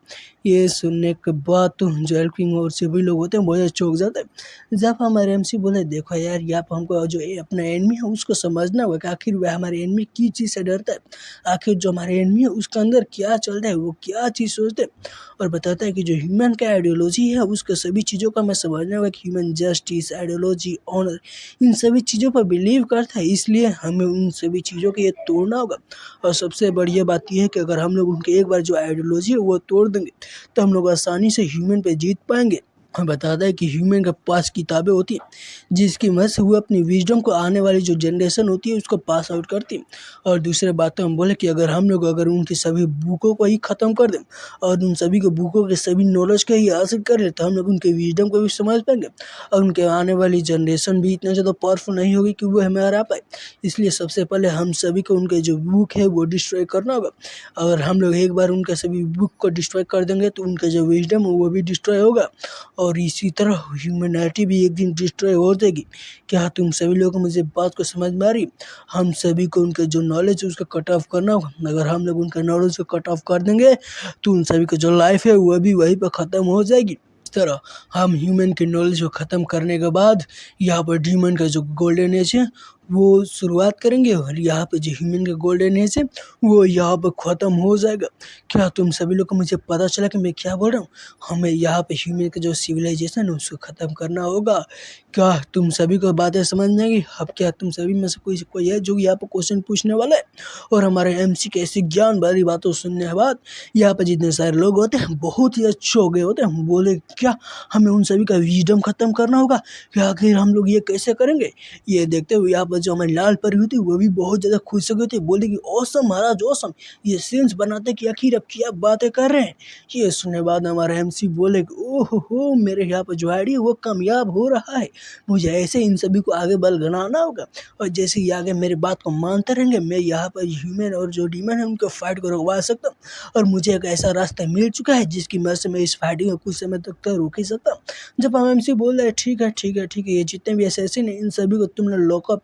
S1: ये सुनने के बाद तो जो एल्किंग और सभी लोग होते हैं बहुत ज़्यादा चौंक जाते हैं। जब हमारे एमसी बोले देखो यार, यहाँ पर हमको जो अपना एनिमी है उसको समझना होगा कि आखिर वह हमारे एनिमी किस चीज़ से डरता है, आखिर जो हमारे एनिमी है उसके अंदर क्या चलता है, वो क्या चीज़ सोचते हैं। और बताता है कि जो ह्यूमन का आइडियोलॉजी है उसके सभी चीज़ों का हमें समझना होगा कि ह्यूमन जस्टिस, आइडियोलॉजी, ऑनर, इन सभी चीज़ों पर बिलीव करता है, इसलिए हमें उन सभी चीज़ों को ये तोड़ना होगा। और सबसे बढ़िया बात यह है कि अगर हम लोग उनके एक बार जो आइडियोलॉजी है वो तोड़ देंगे तो हम लोग आसानी से ह्यूमन पे जीत पाएंगे। और बताता है कि ह्यूमन के पास किताबें होती हैं जिसकी मदद से वो अपनी विजडम को आने वाली जो जनरेशन होती है उसको पास आउट करती है। और दूसरे बात तो हम बोले कि अगर उनकी सभी बुकों को ही ख़त्म कर दें और उन सभी को बुकों के सभी नॉलेज को ही हासिल कर ले, तो हम लोग उनके विजडम को भी समझ पाएंगे और उनके आने वाली जनरेशन भी इतना ज़्यादा पावरफुल नहीं होगी कि वो हमें हरा पाए। इसलिए सबसे पहले हम सभी को उनके जो बुक है वो डिस्ट्रॉय करना होगा। अगर हम लोग एक बार उनके सभी बुक को डिस्ट्रॉय कर देंगे तो उनका जो विजडम है वो भी डिस्ट्रॉय होगा, और इसी तरह ह्यूमैनिटी भी एक दिन डिस्ट्रॉय हो जाएगी। क्या तुम सभी लोगों को मुझे बात को समझ में आ रही? हम सभी को उनके जो नॉलेज है उसका कट ऑफ करना होगा। अगर हम लोग उनका नॉलेज को कट ऑफ कर देंगे तो उन सभी का जो लाइफ है वो भी वहीं पर ख़त्म हो जाएगी। इस तरह हम ह्यूमन के नॉलेज को ख़त्म करने के बाद यहाँ पर डीमन का जो गोल्डन एज है वो शुरुआत करेंगे, और यहाँ पे जो ह्यूमन का गोल्डन एज है वो यहाँ पर ख़त्म हो जाएगा। क्या तुम सभी लोग को मुझे पता चला कि मैं क्या बोल रहा हूँ? हमें यहाँ पे ह्यूमन का जो सिविलाइजेशन है उसको ख़त्म करना होगा। क्या तुम सभी को बातें समझ में आएंगी? अब क्या तुम सभी में से कोई है जो यहाँ पर क्वेश्चन पूछने वाला है? और हमारे एमसी के ऐसी ज्ञान भरी बातों सुनने के बाद यहाँ पर जितने सारे लोग होते हैं बहुत ही अच्छे हो गए होते हैं। बोले क्या हमें उन सभी का विजडम ख़त्म करना होगा? क्या आखिर हम लोग ये कैसे करेंगे? ये देखते हुए यहाँ पर जो हमारी लाल परी हुई थी वो भी बहुत ज़्यादा खुश हो गई थी, बोली कि ऑसम महाराज ऑसम, ये सेंस बनाते कि आखिर अब क्या बातें कर रहे हैं। ये सुनने बाद हमारा एमसी बोले कि ओहो हो, मेरे यहाँ पर जो आइडिया वो कामयाब हो रहा है, मुझे ऐसे इन सभी को आगे बल बनाना होगा। और जैसे ही आगे मेरी बात को मानते रहेंगे मैं यहाँ पर ह्यूमन और जो डीमन है उनको फाइट को रुकवा सकता हूँ। और मुझे एक ऐसा रास्ता मिल चुका है जिसकी मदद से मैं इस फाइटिंग को कुछ समय तक तो रोक ही सकता हूँ। जब हम एमसी बोल रहे ठीक है, ये जितने भी असैसिन है इन सभी को तुमने लॉकअप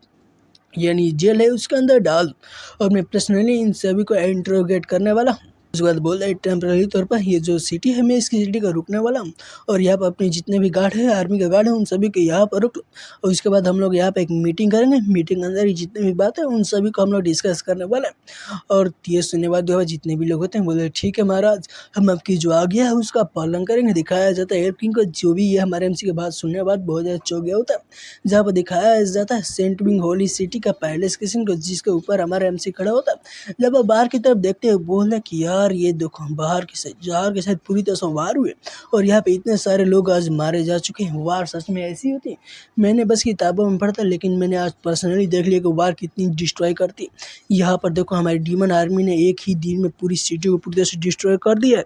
S1: यानी जेल है उसके अंदर डाल, और मैं पर्सनली इन सभी को इंट्रोगेट करने वाला हूँ। उसके बाद बोल रहा है टेम्पररी तौर पर ये जो सिटी है मैं इसकी सिटी का रुकने वाला हूँ, और यहाँ पर अपने जितने भी गार्ड है आर्मी का गार्ड है उन सभी को यहाँ पर रुक लो। और उसके बाद हम लोग यहाँ पे एक मीटिंग करेंगे, मीटिंग के अंदर ही जितने भी बात है उन सभी को हम लोग डिस्कस करने वाले हैं। और ये सुनने बाद जो है जितने भी लोग होते हैं बोले ठीक है महाराज, हम आपकी जो आज्ञा है उसका पालन करेंगे। दिखाया जाता है एयर किंग को, जो भी ये हमारे एमसी की बात सुनने के बाद बहुत ज़्यादा चौंक गया होता है। जहाँ पर दिखाया जाता है सेंट विंग होली सिटी का पैलेस के सीन को, जिसके ऊपर हमारा एमसी खड़ा होता है। जब वो बाहर की तरफ देखते हुए बोल कि यार ये देखो बाहर के साथ पूरी तरह से वार हुए, और यहाँ पे इतने सारे लोग आज मारे जा चुके हैं। वार सच में ऐसी होती है? मैंने बस किताबों में पढ़ा था, लेकिन मैंने आज पर्सनली देख लिया कि वार कितनी डिस्ट्रॉय करती है। यहाँ पर देखो हमारी डीमन आर्मी ने एक ही दिन में पूरी सिटी को पूरी तरह से डिस्ट्रॉय कर दिया है।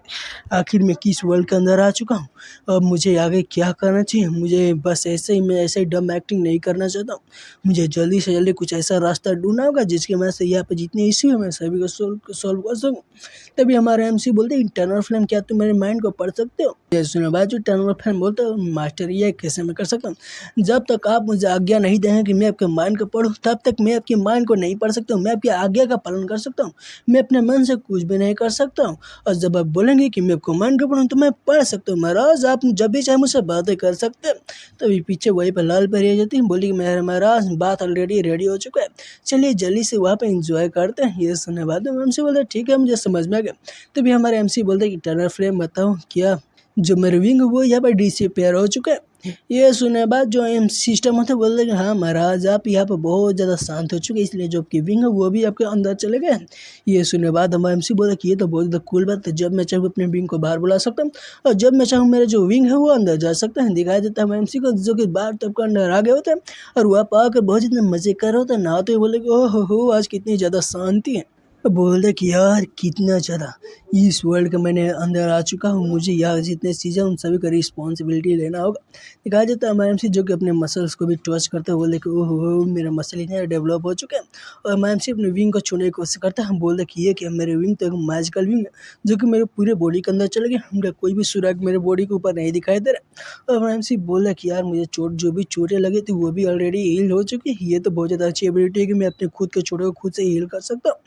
S1: आखिर मैं किस वर्ल्ड के अंदर आ चुका हूँ? अब मुझे आगे क्या करना चाहिए? मुझे बस ऐसे ही, मैं ऐसे ही डम एक्टिंग नहीं करना चाहता हूँ। मुझे जल्दी से जल्दी कुछ ऐसा रास्ता ढूंढना होगा जिसकी वजह से यहाँ पे जितने इश्यू है मैं सभी को सॉल्व कर सकूँ। तभी हमारे एमसी बोलते हैं इंटरनल फ्लेम, क्या तुम मेरे माइंड को पढ़ सकते हो? ये सुने बाद जो टर्नर फैन बोलता है मास्टर ये कैसे मैं कर सकता हूँ। जब तक आप मुझे आज्ञा नहीं देंगे कि मैं आपके माइंड को पढ़ूँ तब तक मैं आपकी माइंड को नहीं पढ़ सकता हूँ। मैं आपकी आज्ञा का पालन कर सकता हूँ, मैं अपने मन से कुछ भी नहीं कर सकता हूँ। और जब आप बोलेंगे कि मैं आपको माइंड को पढ़ूँ तो मैं पढ़ सकता हूँ। महाराज आप जब भी चाहे मुझसे बातें कर सकते हैं। तभी पीछे वहीं पर लाल परी आ जाती है, बोली कि मेरे महाराज बात ऑलरेडी रेडी हो चुका है, चलिए जल्दी से वहाँ पे इंजॉय करते हैं। ये सुनने बाद में एमसी बोलते ठीक है मुझे समझ में आ गया। तभी हमारे एमसी बोलते हैं कि टर्नर फ्रेम बताओ क्या जो मेरे विंग वो यहाँ पर डिसअपियर हो चुका है। ये सुनने बाद जो एम सिस्टम होता है बोलते हैं कि हाँ महाराज आप यहाँ पर बहुत ज़्यादा शांत हो चुके हैं, इसलिए जो आपकी विंग है वो भी आपके अंदर चले गए। ये सुनने बाद हमारा एमसी बोला कि ये तो बहुत ज़्यादा कूल बात है, जब मैं चाहूँ अपने विंग को बाहर बुला सकता हूँ और जब मैं चाहूँ मेरा जो विंग है वो अंदर जा सकता है। दिखाई देता है एमसी को जो कि बाहर तब का अंदर आ गए होते हैं और वहाँ पर आकर बहुत जितने मजे कर रहे होते हैं, नहाते हुए बोले कि ओह हो आज कितनी ज़्यादा शांति है। बोल रहे कि यार कितना ज़्यादा इस वर्ल्ड का मैंने अंदर आ चुका हूँ, मुझे यार जितने चीज़ें उन सभी का रिस्पॉन्सिबिलिटी लेना होगा। दिखाया जाता है हमारे एमसी जो कि अपने मसल्स को भी टच करते हुए बोले कि ओहो मेरा मसल इतना डेवलप हो चुका है। और हमारे एमसी अपने विंग को छूने की कोशिश करता है, हम बोल रहे कि ये कि मेरे विंग तो एक मैजिकल विंग है जो कि मेरे पूरे बॉडी के अंदर चले गए, मेरा कोई भी सुराग मेरे बॉडी के ऊपर नहीं दिखाई दे रहा। और हमारे एमसी बोल रहा कि यार मुझे चोट जो भी चोटें लगी थी वो भी ऑलरेडी हील हो चुकी है। ये तो बहुत ज़्यादा अच्छी एबिलिटी है कि मैं अपने खुद के चोटों को खुद से हील कर सकता हूँ,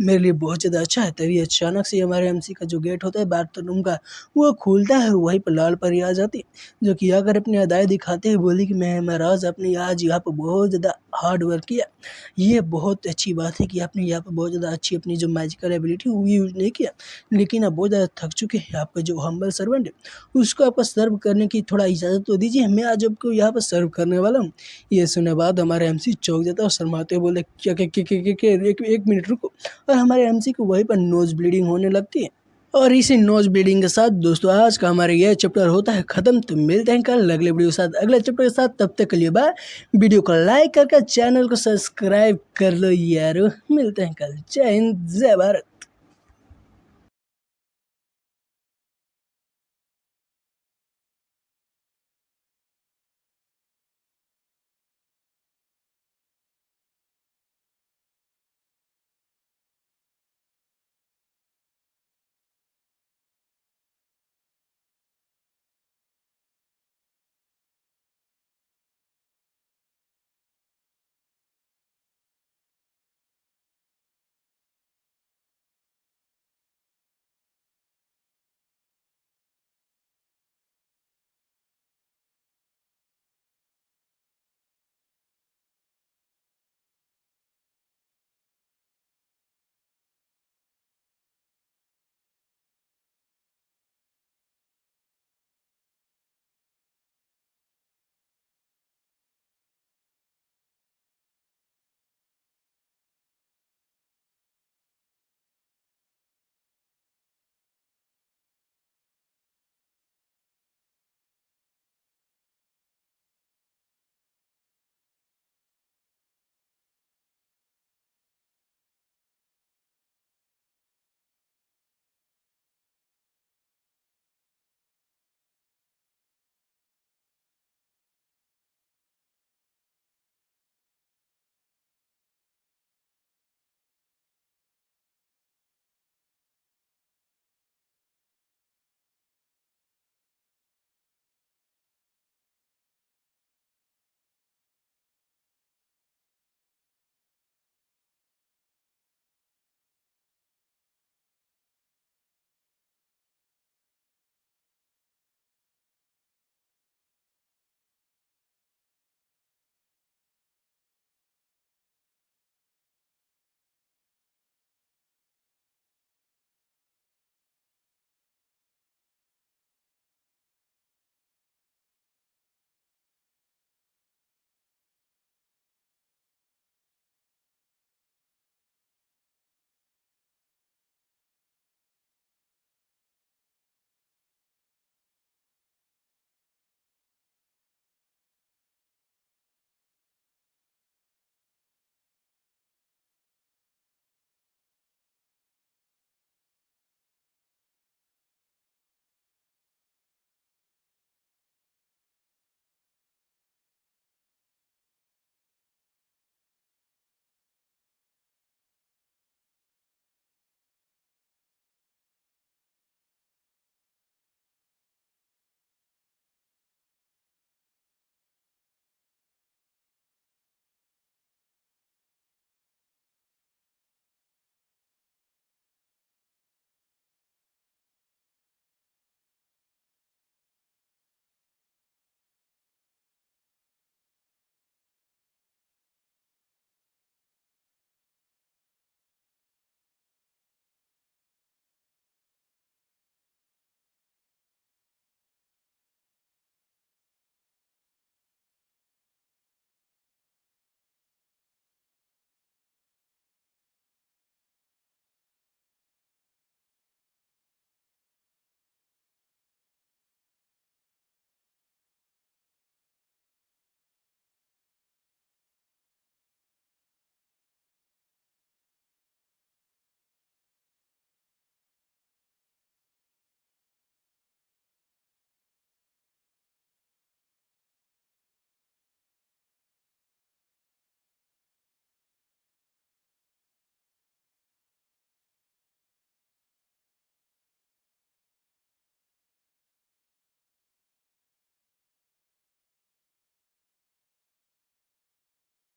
S1: मेरे लिए बहुत ज़्यादा अच्छा है। तभी अचानक से हमारे एमसी का जो गेट होता है बाथरूम का वो खुलता है, वहीं पर लाल परी आ जाती है जो कि आकर अपनी अदाएँ दिखाते हुए बोली कि मैं महाराज आपने आज यहाँ पर बहुत ज़्यादा हार्ड वर्क किया। ये बहुत अच्छी बात है कि आपने यहाँ पर बहुत ज़्यादा अच्छी अपनी जो मैजिकल एबिलिटी वो यूज़ नहीं किया, लेकिन आप बहुत ज़्यादा थक चुके हैं। आपका जो हम्बल सर्वेंट है उसको आपको सर्व करने की थोड़ा इजाज़त तो दीजिए, मैं आज आपको यहाँ पर सर्व करने वाला हूँ। ये सुनने बाद हमारा एमसी चौंक जाता है और शर्माते हुए बोले क्या एक मिनट रुको। और हमारे एमसी को वहीं पर नोज ब्लीडिंग होने लगती है। और इसी नोज ब्लीडिंग के साथ दोस्तों आज का हमारा यह चैप्टर होता है खत्म। तो मिलते हैं कल अगले वीडियो के साथ अगले चैप्टर के साथ, तब तक के लिए बाय। वीडियो को लाइक करके चैनल को सब्सक्राइब कर लो यारो। मिलते हैं कल, जय हिंद जय भारत।